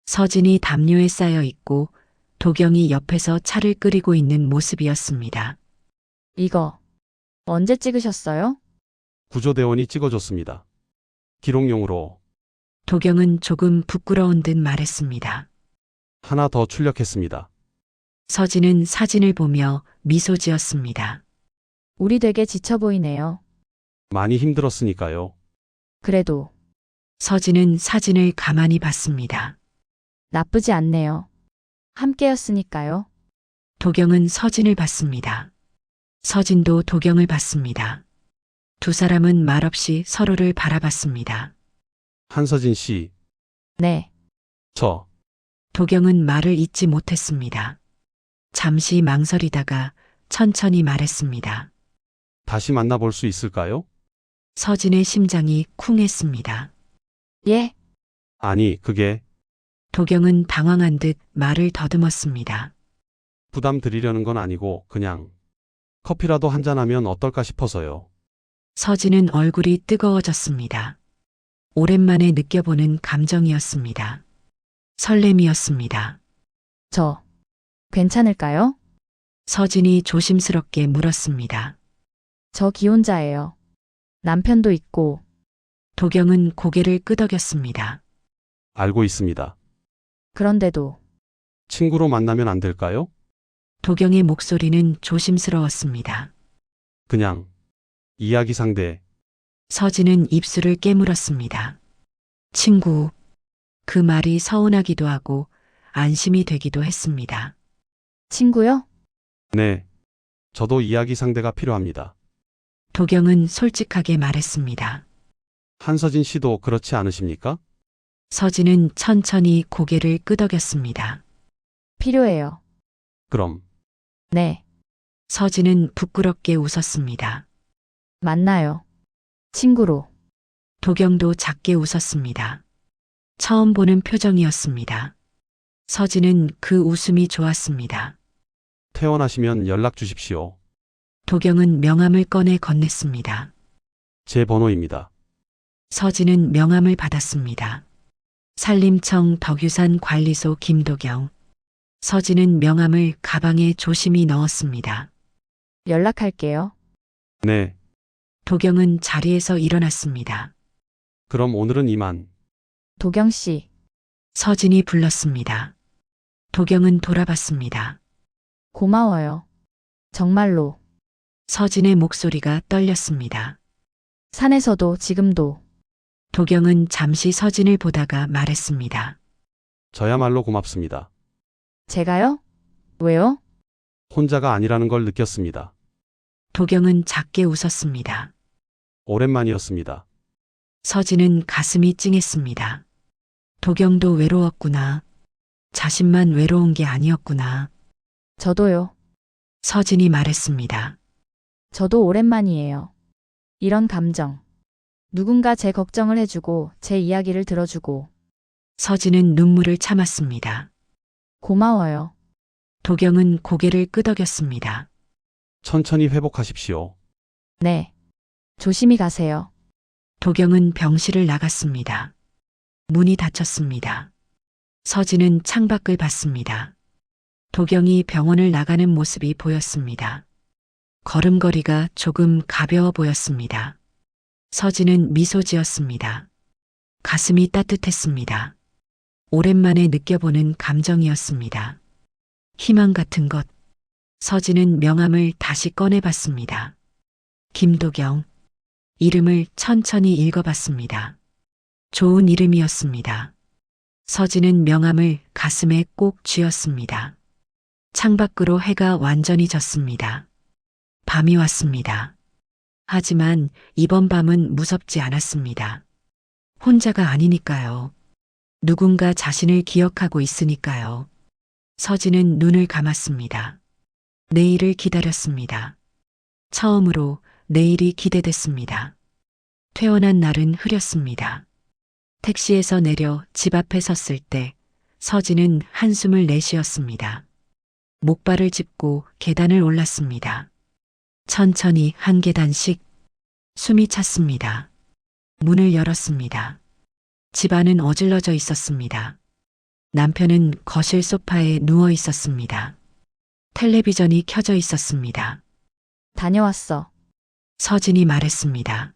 서진이 담요에 쌓여 있고 도경이 옆에서 차를 끓이고 있는 모습이었습니다. 이거 언제 찍으셨어요? 구조대원이 찍어줬습니다. 기록용으로 도경은 조금 부끄러운 듯 말했습니다. 하나 더 출력했습니다. 서진은 사진을 보며 미소 지었습니다. 우리 되게 지쳐 보이네요. 많이 힘들었으니까요. 그래도 서진은 사진을 가만히 봤습니다. 나쁘지 않네요. 함께였으니까요. 도경은 서진을 봤습니다. 서진도 도경을 봤습니다. 두 사람은 말없이 서로를 바라봤습니다. 한서진 씨, 네, 저 도경은 말을 잇지 못했습니다. 잠시 망설이다가 천천히 말했습니다. 다시 만나볼 수 있을까요? 서진의 심장이 쿵했습니다. 예, 아니, 그게 도경은 당황한 듯 말을 더듬었습니다. 부담 드리려는 건 아니고 그냥 커피라도 한잔하면 어떨까 싶어서요. 서진은 얼굴이 뜨거워졌습니다. 오랜만에 느껴보는 감정이었습니다. 설렘이었습니다. 저 괜찮을까요? 서진이 조심스럽게 물었습니다. 저 기혼자예요. 남편도 있고 도경은 고개를 끄덕였습니다. 알고 있습니다. 그런데도 친구로 만나면 안 될까요? 도경의 목소리는 조심스러웠습니다. 그냥 이야기 상대. 서진은 입술을 깨물었습니다. 친구. 그 말이 서운하기도 하고 안심이 되기도 했습니다. 친구요? 네. 저도 이야기 상대가 필요합니다. 도경은 솔직하게 말했습니다. 한서진 씨도 그렇지 않으십니까? 서진은 천천히 고개를 끄덕였습니다. 필요해요. 그럼 네, 서진은 부끄럽게 웃었습니다. 만나요. 친구로. 도경도 작게 웃었습니다. 처음 보는 표정이었습니다. 서진은 그 웃음이 좋았습니다. 퇴원하시면 연락 주십시오. 도경은 명함을 꺼내 건넸습니다. 제 번호입니다. 서진은 명함을 받았습니다. 산림청 덕유산 관리소 김도경. 서진은 명함을 가방에 조심히 넣었습니다. 연락할게요. 네. 도경은 자리에서 일어났습니다. 그럼 오늘은 이만. 도경 씨, 서진이 불렀습니다. 도경은 돌아봤습니다. 고마워요. 정말로. 서진의 목소리가 떨렸습니다. 산에서도 지금도. 도경은 잠시 서진을 보다가 말했습니다. 저야말로 고맙습니다. 제가요? 왜요? 혼자가 아니라는 걸 느꼈습니다. 도경은 작게 웃었습니다. 오랜만이었습니다. 서진은 가슴이 찡했습니다. 도경도 외로웠구나. 자신만 외로운 게 아니었구나. 저도요. 서진이 말했습니다. 저도 오랜만이에요. 이런 감정. 누군가 제 걱정을 해주고 제 이야기를 들어주고. 서진은 눈물을 참았습니다. 고마워요. 도경은 고개를 끄덕였습니다. 천천히 회복하십시오. 네. 조심히 가세요. 도경은 병실을 나갔습니다. 문이 닫혔습니다. 서진은 창밖을 봤습니다. 도경이 병원을 나가는 모습이 보였습니다. 걸음걸이가 조금 가벼워 보였습니다. 서진은 미소 지었습니다. 가슴이 따뜻했습니다. 오랜만에 느껴보는 감정이었습니다. 희망 같은 것. 서진은 명함을 다시 꺼내봤습니다. 김도경. 이름을 천천히 읽어봤습니다. 좋은 이름이었습니다. 서진은 명함을 가슴에 꼭 쥐었습니다. 창밖으로 해가 완전히 졌습니다. 밤이 왔습니다. 하지만 이번 밤은 무섭지 않았습니다. 혼자가 아니니까요. 누군가 자신을 기억하고 있으니까요. 서진은 눈을 감았습니다. 내일을 기다렸습니다. 처음으로 내일이 기대됐습니다. 퇴원한 날은 흐렸습니다. 택시에서 내려 집 앞에 섰을 때 서진은 한숨을 내쉬었습니다. 목발을 짚고 계단을 올랐습니다. 천천히 한 계단씩 숨이 찼습니다. 문을 열었습니다. 집안은 어질러져 있었습니다. 남편은 거실 소파에 누워 있었습니다. 텔레비전이 켜져 있었습니다. 다녀왔어. 서진이 말했습니다.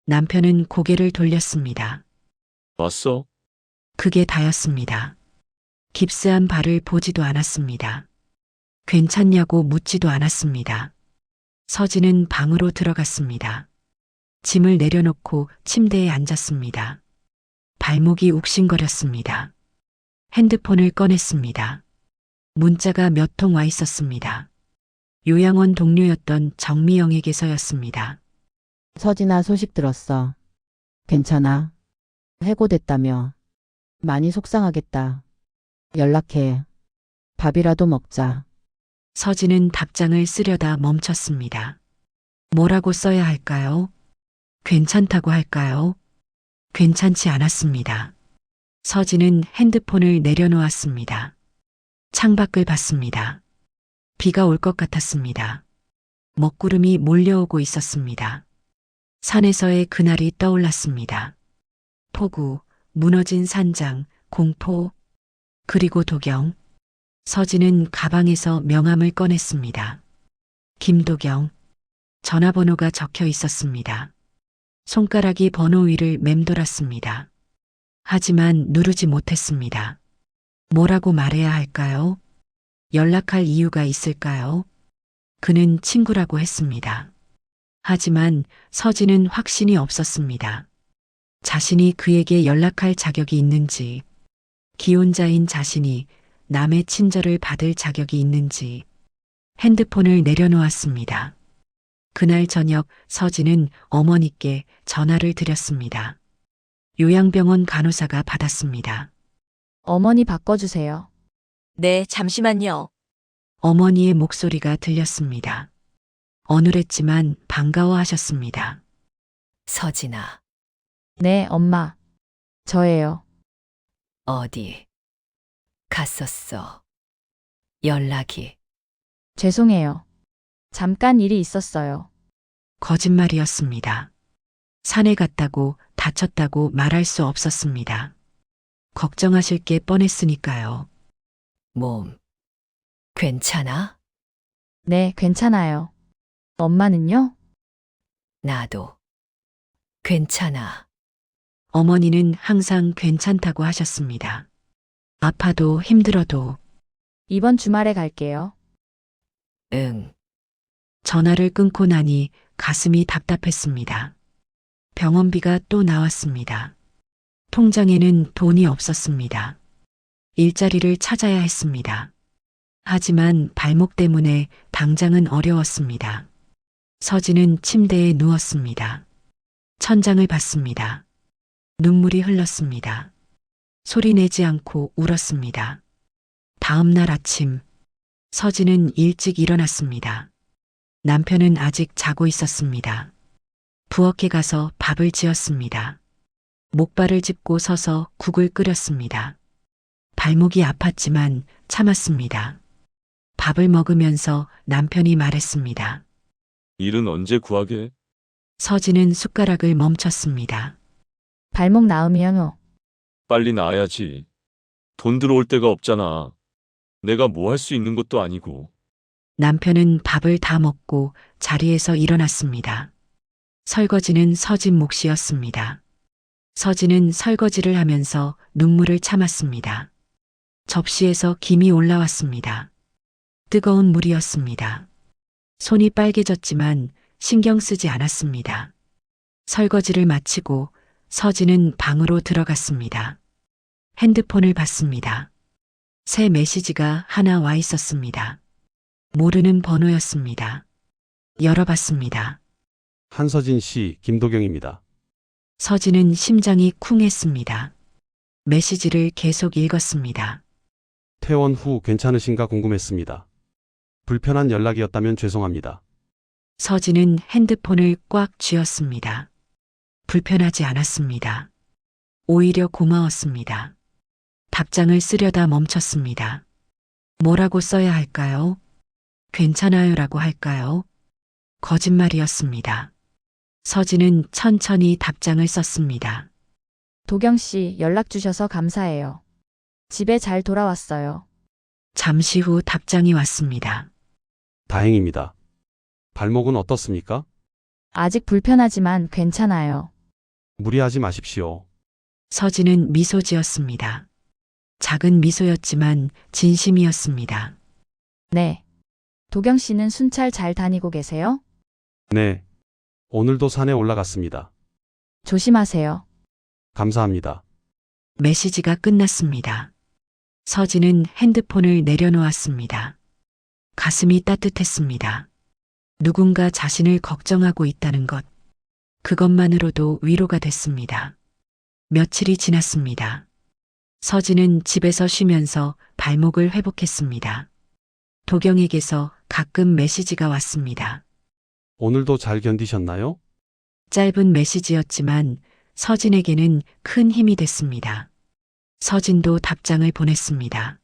남편은 고개를 돌렸습니다. 왔어? 그게 다였습니다. 깁스한 발을 보지도 않았습니다. 괜찮냐고 묻지도 않았습니다. 서진은 방으로 들어갔습니다. 짐을 내려놓고 침대에 앉았습니다. 발목이 욱신거렸습니다. 핸드폰을 꺼냈습니다. 문자가 몇 통 와 있었습니다. 요양원 동료였던 정미영에게서였습니다. 서진아, 소식 들었어. 괜찮아. 해고됐다며. 많이 속상하겠다. 연락해. 밥이라도 먹자. 서진은 답장을 쓰려다 멈췄습니다. 뭐라고 써야 할까요? 괜찮다고 할까요? 괜찮지 않았습니다. 서진은 핸드폰을 내려놓았습니다. 창밖을 봤습니다. 비가 올 것 같았습니다. 먹구름이 몰려오고 있었습니다. 산에서의 그날이 떠올랐습니다. 폭우, 무너진 산장, 공포, 그리고 도경. 서진은 가방에서 명함을 꺼냈습니다. 김도경. 전화번호가 적혀 있었습니다. 손가락이 번호 위를 맴돌았습니다. 하지만 누르지 못했습니다. 뭐라고 말해야 할까요? 연락할 이유가 있을까요? 그는 친구라고 했습니다. 하지만 서진은 확신이 없었습니다. 자신이 그에게 연락할 자격이 있는지, 기혼자인 자신이 남의 친절을 받을 자격이 있는지, 핸드폰을 내려놓았습니다. 그날 저녁 서진은 어머니께 전화를 드렸습니다. 요양병원 간호사가 받았습니다. 어머니 바꿔주세요. 네, 잠시만요. 어머니의 목소리가 들렸습니다. 어눌했지만 반가워하셨습니다. 서진아, 네, 엄마. 저예요. 어디 갔었어? 연락이. 죄송해요. 잠깐 일이 있었어요. 거짓말이었습니다. 산에 갔다고 다쳤다고 말할 수 없었습니다. 걱정하실 게 뻔했으니까요. 몸 괜찮아? 네, 괜찮아요. 엄마는요? 나도 괜찮아. 어머니는 항상 괜찮다고 하셨습니다. 아파도 힘들어도. 이번 주말에 갈게요. 응. 전화를 끊고 나니 가슴이 답답했습니다. 병원비가 또 나왔습니다. 통장에는 돈이 없었습니다. 일자리를 찾아야 했습니다. 하지만 발목 때문에 당장은 어려웠습니다. 서진은 침대에 누웠습니다. 천장을 봤습니다. 눈물이 흘렀습니다. 소리 내지 않고 울었습니다. 다음 날 아침, 서진은 일찍 일어났습니다. 남편은 아직 자고 있었습니다. 부엌에 가서 밥을 지었습니다. 목발을 짚고 서서 국을 끓였습니다. 발목이 아팠지만 참았습니다. 밥을 먹으면서 남편이 말했습니다. 일은 언제 구하게? 서진은 숟가락을 멈췄습니다. 발목 나으면요. 빨리 나아야지. 돈 들어올 데가 없잖아. 내가 뭐 할 수 있는 것도 아니고. 남편은 밥을 다 먹고 자리에서 일어났습니다. 설거지는 서진 몫이었습니다. 서진은 설거지를 하면서 눈물을 참았습니다. 접시에서 김이 올라왔습니다. 뜨거운 물이었습니다. 손이 빨개졌지만 신경 쓰지 않았습니다. 설거지를 마치고 서진은 방으로 들어갔습니다. 핸드폰을 봤습니다. 새 메시지가 하나 와 있었습니다. 모르는 번호였습니다. 열어봤습니다. 한서진 씨, 김도경입니다. 서진은 심장이 쿵했습니다. 메시지를 계속 읽었습니다. 퇴원 후 괜찮으신가 궁금했습니다. 불편한 연락이었다면 죄송합니다. 서진은 핸드폰을 꽉 쥐었습니다. 불편하지 않았습니다. 오히려 고마웠습니다. 답장을 쓰려다 멈췄습니다. 뭐라고 써야 할까요? 괜찮아요라고 할까요? 거짓말이었습니다. 서진은 천천히 답장을 썼습니다. 도경 씨 연락 주셔서 감사해요. 집에 잘 돌아왔어요. 잠시 후 답장이 왔습니다. 다행입니다. 발목은 어떻습니까? 아직 불편하지만 괜찮아요. 무리하지 마십시오. 서진은 미소 지었습니다. 작은 미소였지만 진심이었습니다. 네. 도경 씨는 순찰 잘 다니고 계세요? 네. 오늘도 산에 올라갔습니다. 조심하세요. 감사합니다. 메시지가 끝났습니다. 서진은 핸드폰을 내려놓았습니다. 가슴이 따뜻했습니다. 누군가 자신을 걱정하고 있다는 것. 그것만으로도 위로가 됐습니다. 며칠이 지났습니다. 서진은 집에서 쉬면서 발목을 회복했습니다. 도경에게서 가끔 메시지가 왔습니다. 오늘도 잘 견디셨나요? 짧은 메시지였지만 서진에게는 큰 힘이 됐습니다. 서진도 답장을 보냈습니다.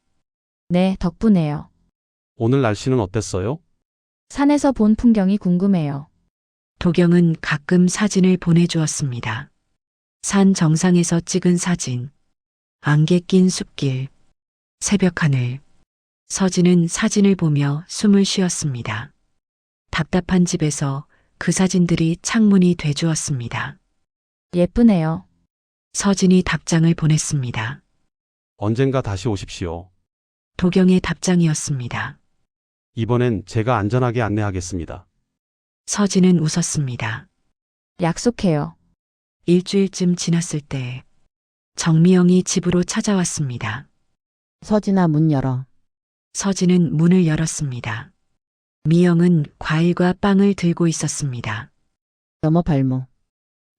네, 덕분에요. 오늘 날씨는 어땠어요? 산에서 본 풍경이 궁금해요. 도경은 가끔 사진을 보내주었습니다. 산 정상에서 찍은 사진, 안개 낀 숲길, 새벽 하늘. 서진은 사진을 보며 숨을 쉬었습니다. 답답한 집에서 그 사진들이 창문이 돼주었습니다. 예쁘네요. 서진이 답장을 보냈습니다. 언젠가 다시 오십시오. 도경의 답장이었습니다. 이번엔 제가 안전하게 안내하겠습니다. 서진은 웃었습니다. 약속해요. 일주일쯤 지났을 때 정미영이 집으로 찾아왔습니다. 서진아, 문 열어. 서진은 문을 열었습니다. 미영은 과일과 빵을 들고 있었습니다. 여모 발목.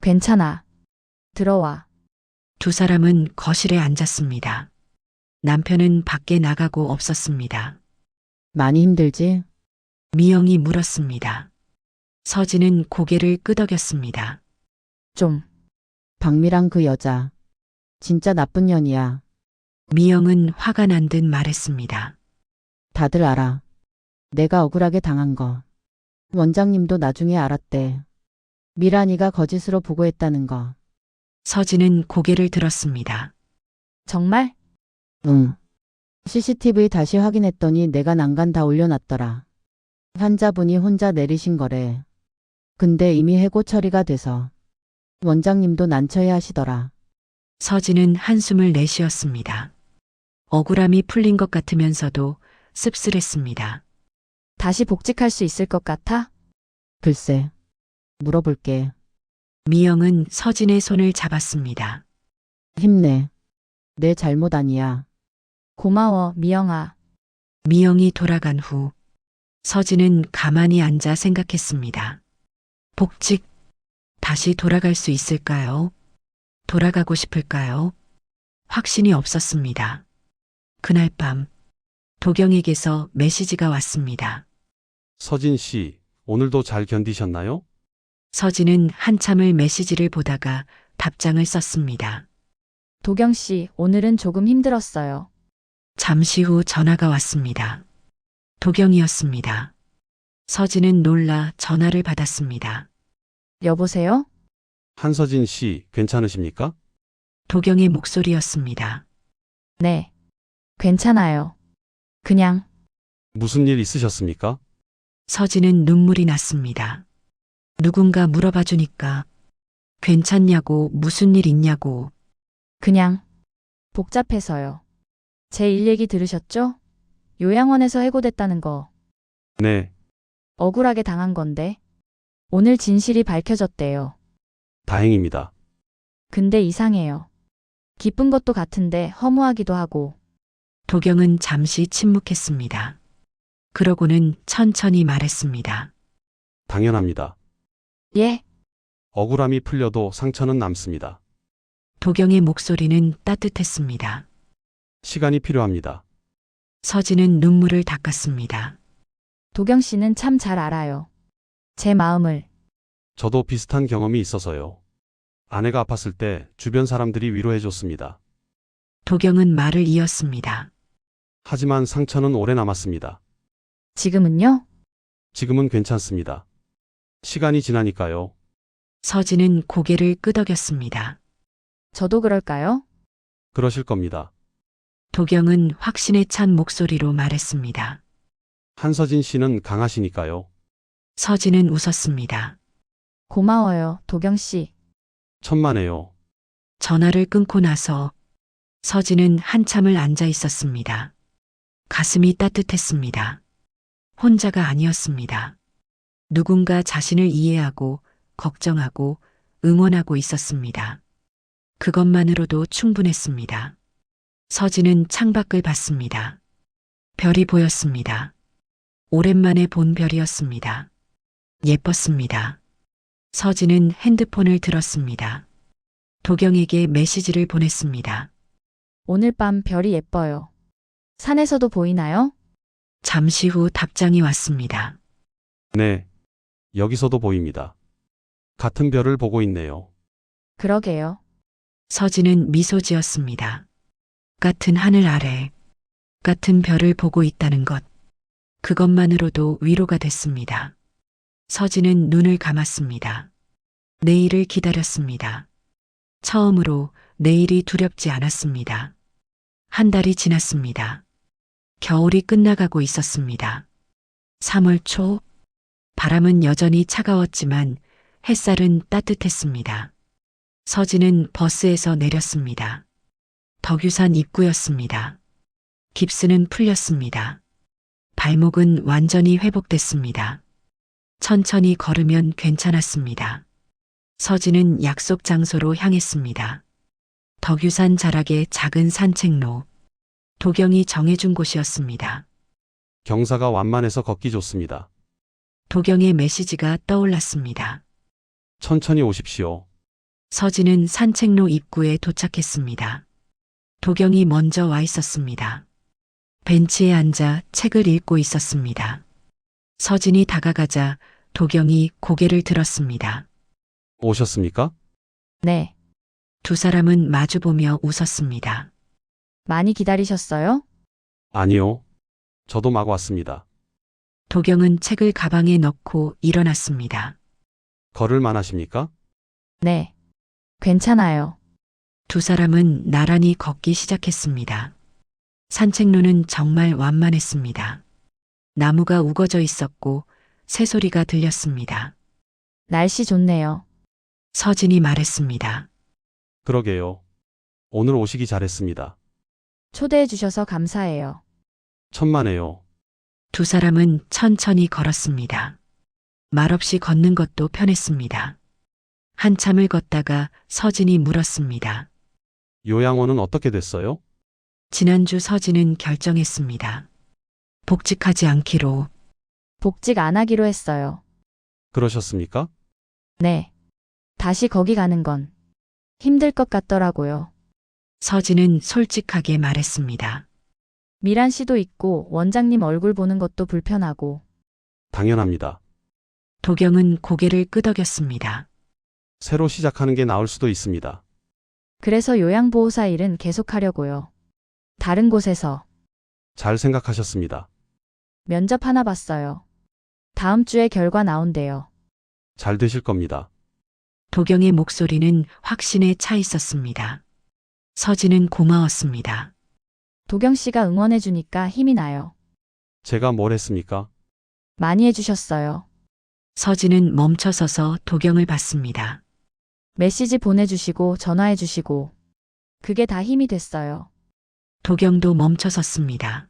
괜찮아. 들어와. 두 사람은 거실에 앉았습니다. 남편은 밖에 나가고 없었습니다. 많이 힘들지? 미영이 물었습니다. 서진은 고개를 끄덕였습니다. 좀. 박미랑 그 여자. 진짜 나쁜 년이야. 미영은 화가 난 듯 말했습니다. 다들 알아. 내가 억울하게 당한 거. 원장님도 나중에 알았대. 미란이가 거짓으로 보고했다는 거. 서진은 고개를 들었습니다. 정말? 응. CCTV 다시 확인했더니 내가 난간 다 올려놨더라. 환자분이 혼자 내리신 거래. 근데 이미 해고 처리가 돼서. 원장님도 난처해 하시더라. 서진은 한숨을 내쉬었습니다. 억울함이 풀린 것 같으면서도 씁쓸했습니다. 다시 복직할 수 있을 것 같아? 글쎄. 물어볼게. 미영은 서진의 손을 잡았습니다. 힘내. 내 잘못 아니야. 고마워, 미영아. 미영이 돌아간 후 서진은 가만히 앉아 생각했습니다. 복직, 다시 돌아갈 수 있을까요? 돌아가고 싶을까요? 확신이 없었습니다. 그날 밤 도경에게서 메시지가 왔습니다. 서진 씨, 오늘도 잘 견디셨나요? 서진은 한참을 메시지를 보다가 답장을 썼습니다. 도경 씨, 오늘은 조금 힘들었어요. 잠시 후 전화가 왔습니다. 도경이었습니다. 서진은 놀라 전화를 받았습니다. 여보세요? 한서진 씨, 괜찮으십니까? 도경의 목소리였습니다. 네. 괜찮아요. 그냥, 무슨 일 있으셨습니까? 서진은 눈물이 났습니다. 누군가 물어봐 주니까 괜찮냐고 무슨 일 있냐고 그냥. 복잡해서요. 제 일 얘기 들으셨죠? 요양원에서 해고됐다는 거. 네, 억울하게 당한 건데. 오늘 진실이 밝혀졌대요. 다행입니다. 근데 이상해요. 기쁜 것도 같은데 허무하기도 하고. 도경은 잠시 침묵했습니다. 그러고는 천천히 말했습니다. 당연합니다. 예? 억울함이 풀려도 상처는 남습니다. 도경의 목소리는 따뜻했습니다. 시간이 필요합니다. 서진은 눈물을 닦았습니다. 도경 씨는 참 잘 알아요. 제 마음을. 저도 비슷한 경험이 있어서요. 아내가 아팠을 때 주변 사람들이 위로해줬습니다. 도경은 말을 이었습니다. 하지만 상처는 오래 남았습니다. 지금은요? 지금은 괜찮습니다. 시간이 지나니까요. 서진은 고개를 끄덕였습니다. 저도 그럴까요? 그러실 겁니다. 도경은 확신에 찬 목소리로 말했습니다. 한서진 씨는 강하시니까요. 서진은 웃었습니다. 고마워요, 도경 씨. 천만에요. 전화를 끊고 나서 서진은 한참을 앉아 있었습니다. 가슴이 따뜻했습니다. 혼자가 아니었습니다. 누군가 자신을 이해하고 걱정하고 응원하고 있었습니다. 그것만으로도 충분했습니다. 서진은 창밖을 봤습니다. 별이 보였습니다. 오랜만에 본 별이었습니다. 예뻤습니다. 서진은 핸드폰을 들었습니다. 도경에게 메시지를 보냈습니다. 오늘 밤 별이 예뻐요. 산에서도 보이나요? 잠시 후 답장이 왔습니다. 네. 여기서도 보입니다. 같은 별을 보고 있네요. 그러게요. 서진은 미소 지었습니다. 같은 하늘 아래, 같은 별을 보고 있다는 것. 그것만으로도 위로가 됐습니다. 서진은 눈을 감았습니다. 내일을 기다렸습니다. 처음으로 내일이 두렵지 않았습니다. 한 달이 지났습니다. 겨울이 끝나가고 있었습니다. 3월 초, 바람은 여전히 차가웠지만 햇살은 따뜻했습니다. 서진은 버스에서 내렸습니다. 덕유산 입구였습니다. 깁스는 풀렸습니다. 발목은 완전히 회복됐습니다. 천천히 걸으면 괜찮았습니다. 서진은 약속 장소로 향했습니다. 덕유산 자락의 작은 산책로. 도경이 정해준 곳이었습니다. 경사가 완만해서 걷기 좋습니다. 도경의 메시지가 떠올랐습니다. 천천히 오십시오. 서진은 산책로 입구에 도착했습니다. 도경이 먼저 와 있었습니다. 벤치에 앉아 책을 읽고 있었습니다. 서진이 다가가자 도경이 고개를 들었습니다. 오셨습니까? 네. 두 사람은 마주보며 웃었습니다. 많이 기다리셨어요? 아니요. 저도 막 왔습니다. 도경은 책을 가방에 넣고 일어났습니다. 걸을 만하십니까? 네. 괜찮아요. 두 사람은 나란히 걷기 시작했습니다. 산책로는 정말 완만했습니다. 나무가 우거져 있었고 새소리가 들렸습니다. 날씨 좋네요. 서진이 말했습니다. 그러게요. 오늘 오시기 잘했습니다. 초대해 주셔서 감사해요. 천만에요. 두 사람은 천천히 걸었습니다. 말없이 걷는 것도 편했습니다. 한참을 걷다가 서진이 물었습니다. 요양원은 어떻게 됐어요? 지난주 서진은 결정했습니다. 복직하지 않기로. 복직 안 하기로 했어요. 그러셨습니까? 네. 다시 거기 가는 건 힘들 것 같더라고요. 서진은 솔직하게 말했습니다. 미란 씨도 있고 원장님 얼굴 보는 것도 불편하고. 당연합니다. 도경은 고개를 끄덕였습니다. 새로 시작하는 게 나을 수도 있습니다. 그래서 요양보호사 일은 계속하려고요. 다른 곳에서 잘 생각하셨습니다. 면접 하나 봤어요. 다음 주에 결과 나온대요. 잘 되실 겁니다. 도경의 목소리는 확신에 차 있었습니다. 서진은 고마웠습니다. 도경 씨가 응원해 주니까 힘이 나요. 제가 뭘 했습니까? 많이 해주셨어요. 서진은 멈춰서서 도경을 봤습니다. 메시지 보내주시고 전화해 주시고. 그게 다 힘이 됐어요. 도경도 멈춰섰습니다.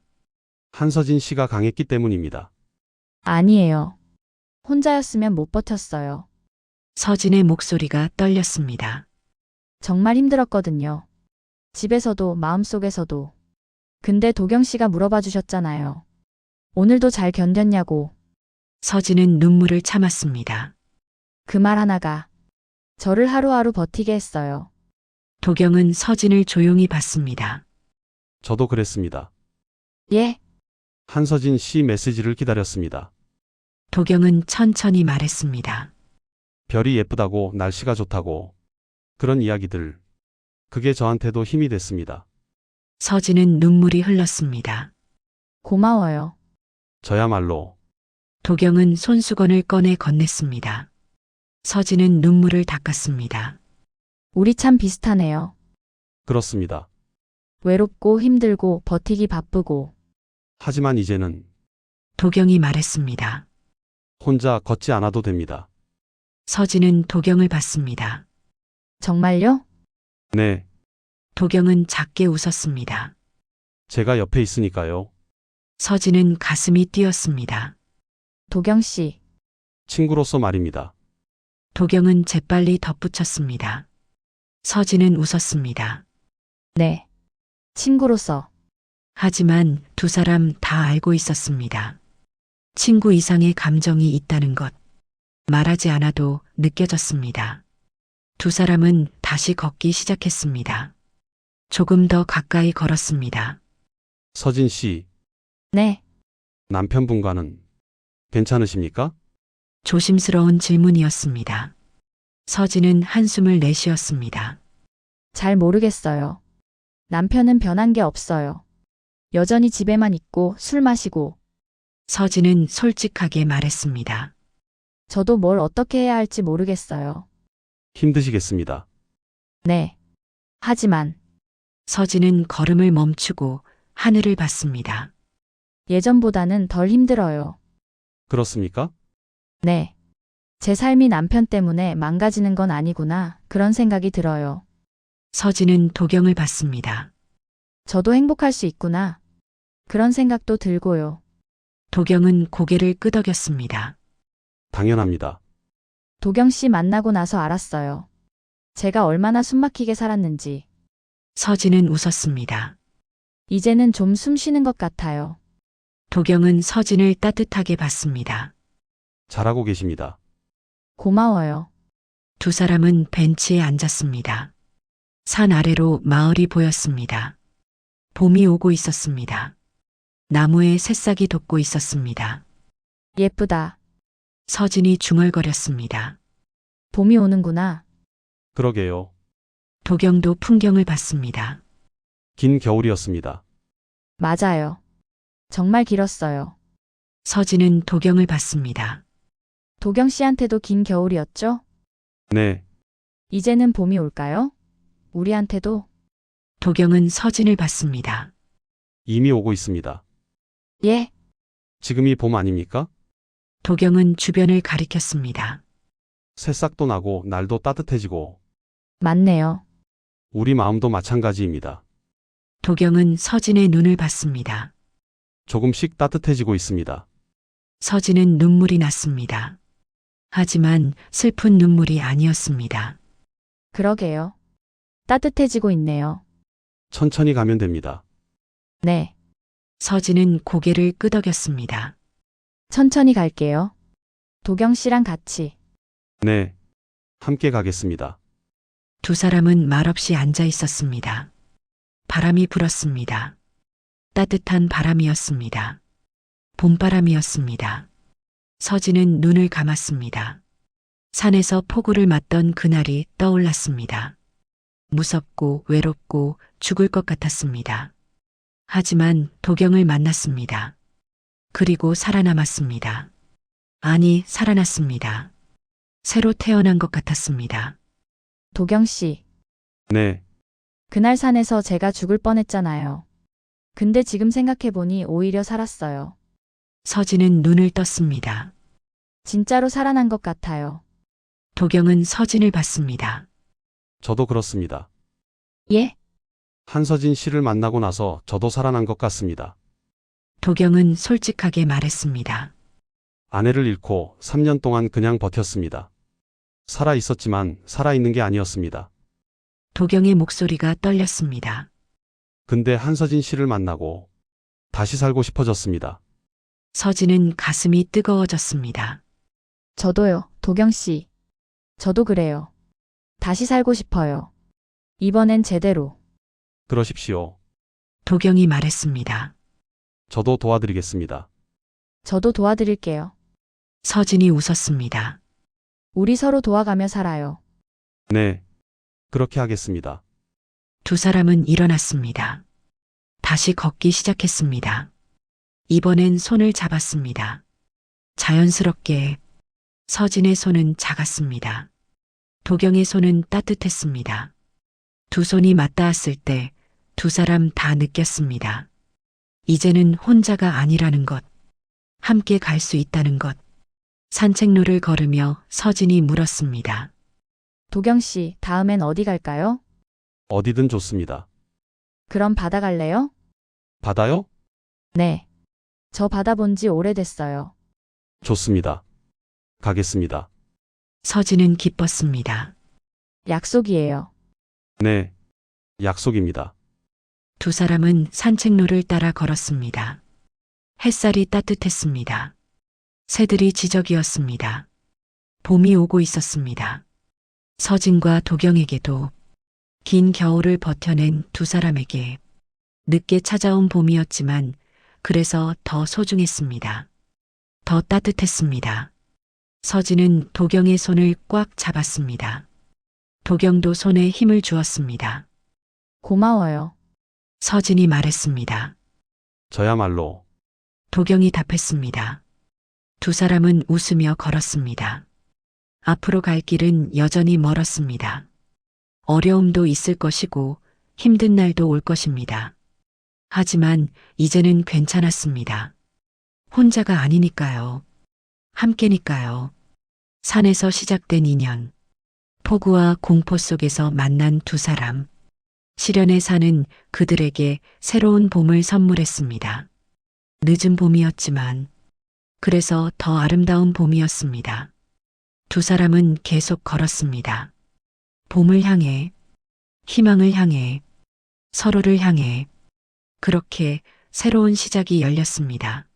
한서진 씨가 강했기 때문입니다. 아니에요. 혼자였으면 못 버텼어요. 서진의 목소리가 떨렸습니다. 정말 힘들었거든요. 집에서도 마음속에서도. 근데 도경 씨가 물어봐 주셨잖아요. 오늘도 잘 견뎠냐고. 서진은 눈물을 참았습니다. 그 말 하나가 저를 하루하루 버티게 했어요. 도경은 서진을 조용히 봤습니다. 저도 그랬습니다. 예, 한서진 씨 메시지를 기다렸습니다. 도경은 천천히 말했습니다. 별이 예쁘다고 날씨가 좋다고 그런 이야기들. 그게 저한테도 힘이 됐습니다. 서진은 눈물이 흘렀습니다. 고마워요. 저야말로 도경은 손수건을 꺼내 건넸습니다. 서진은 눈물을 닦았습니다. 우리 참 비슷하네요. 그렇습니다. 외롭고 힘들고 버티기 바쁘고. 하지만 이제는 도경이 말했습니다. 혼자 걷지 않아도 됩니다. 서진은 도경을 봤습니다. 정말요? 네, 도경은 작게 웃었습니다. 제가 옆에 있으니까요. 서진은 가슴이 뛰었습니다. 도경 씨, 친구로서 말입니다. 도경은 재빨리 덧붙였습니다. 서진은 웃었습니다. 네. 친구로서. 하지만 두 사람 다 알고 있었습니다. 친구 이상의 감정이 있다는 것. 말하지 않아도 느껴졌습니다. 두 사람은 다시 걷기 시작했습니다. 조금 더 가까이 걸었습니다. 서진 씨, 네. 남편분과는 괜찮으십니까? 조심스러운 질문이었습니다. 서진은 한숨을 내쉬었습니다. 잘 모르겠어요. 남편은 변한 게 없어요. 여전히 집에만 있고 술 마시고. 서진은 솔직하게 말했습니다. 저도 뭘 어떻게 해야 할지 모르겠어요. 힘드시겠습니다. 네. 하지만 서진은 걸음을 멈추고 하늘을 봤습니다. 예전보다는 덜 힘들어요. 그렇습니까? 네. 제 삶이 남편 때문에 망가지는 건 아니구나. 그런 생각이 들어요. 서진은 도경을 봤습니다. 저도 행복할 수 있구나. 그런 생각도 들고요. 도경은 고개를 끄덕였습니다. 당연합니다. 도경 씨 만나고 나서 알았어요. 제가 얼마나 숨막히게 살았는지. 서진은 웃었습니다. 이제는 좀 숨 쉬는 것 같아요. 도경은 서진을 따뜻하게 봤습니다. 잘하고 계십니다. 고마워요. 두 사람은 벤치에 앉았습니다. 산 아래로 마을이 보였습니다. 봄이 오고 있었습니다. 나무에 새싹이 돋고 있었습니다. 예쁘다. 서진이 중얼거렸습니다. 봄이 오는구나. 그러게요. 도경도 풍경을 봤습니다. 긴 겨울이었습니다. 맞아요. 정말 길었어요. 서진은 도경을 봤습니다. 도경 씨한테도 긴 겨울이었죠? 네, 이제는 봄이 올까요? 우리한테도? 도경은 서진을 봤습니다. 이미 오고 있습니다. 예, 지금이 봄 아닙니까? 도경은 주변을 가리켰습니다. 새싹도 나고 날도 따뜻해지고 맞네요. 우리 마음도 마찬가지입니다. 도경은 서진의 눈을 봤습니다. 조금씩 따뜻해지고 있습니다. 서진은 눈물이 났습니다. 하지만 슬픈 눈물이 아니었습니다. 그러게요. 따뜻해지고 있네요. 천천히 가면 됩니다. 네, 서진은 고개를 끄덕였습니다. 천천히 갈게요. 도경 씨랑 같이. 네, 함께 가겠습니다. 두 사람은 말없이 앉아 있었습니다. 바람이 불었습니다. 따뜻한 바람이었습니다. 봄바람이었습니다. 서진은 눈을 감았습니다. 산에서 폭우를 맞던 그날이 떠올랐습니다. 무섭고 외롭고 죽을 것 같았습니다. 하지만 도경을 만났습니다. 그리고 살아남았습니다. 아니, 살아났습니다. 새로 태어난 것 같았습니다. 도경 씨, 네, 그날 산에서 제가 죽을 뻔했잖아요. 근데 지금 생각해보니 오히려 살았어요. 서진은 눈을 떴습니다. 진짜로 살아난 것 같아요. 도경은 서진을 봤습니다. 저도 그렇습니다. 예? 한서진 씨를 만나고 나서 저도 살아난 것 같습니다. 도경은 솔직하게 말했습니다. 아내를 잃고 3년 동안 그냥 버텼습니다. 살아 있었지만 살아 있는 게 아니었습니다. 도경의 목소리가 떨렸습니다. 근데 한서진 씨를 만나고 다시 살고 싶어졌습니다. 서진은 가슴이 뜨거워졌습니다. 저도요, 도경 씨. 저도 그래요. 다시 살고 싶어요. 이번엔 제대로. 그러십시오. 도경이 말했습니다. 저도 도와드리겠습니다. 저도 도와드릴게요. 서진이 웃었습니다. 우리 서로 도와가며 살아요. 네, 그렇게 하겠습니다. 두 사람은 일어났습니다. 다시 걷기 시작했습니다. 이번엔 손을 잡았습니다. 자연스럽게 서진의 손은 작았습니다. 도경의 손은 따뜻했습니다. 두 손이 맞닿았을 때 두 사람 다 느꼈습니다. 이제는 혼자가 아니라는 것, 함께 갈 수 있다는 것. 산책로를 걸으며 서진이 물었습니다. 도경 씨, 다음엔 어디 갈까요? 어디든 좋습니다. 그럼 바다 갈래요? 바다요? 네. 저 바다 본 지 오래됐어요. 좋습니다. 가겠습니다. 서진은 기뻤습니다. 약속이에요. 네, 약속입니다. 두 사람은 산책로를 따라 걸었습니다. 햇살이 따뜻했습니다. 새들이 지저귀었습니다. 봄이 오고 있었습니다. 서진과 도경에게도 긴 겨울을 버텨낸 두 사람에게 늦게 찾아온 봄이었지만 그래서 더 소중했습니다. 더 따뜻했습니다. 서진은 도경의 손을 꽉 잡았습니다. 도경도 손에 힘을 주었습니다. 고마워요. 서진이 말했습니다. 저야말로 도경이 답했습니다. 두 사람은 웃으며 걸었습니다. 앞으로 갈 길은 여전히 멀었습니다. 어려움도 있을 것이고 힘든 날도 올 것입니다. 하지만 이제는 괜찮았습니다. 혼자가 아니니까요. 함께니까요. 산에서 시작된 인연. 폭우와 공포 속에서 만난 두 사람. 시련의 산은 그들에게 새로운 봄을 선물했습니다. 늦은 봄이었지만 그래서 더 아름다운 봄이었습니다. 두 사람은 계속 걸었습니다. 봄을 향해, 희망을 향해, 서로를 향해 그렇게 새로운 시작이 열렸습니다.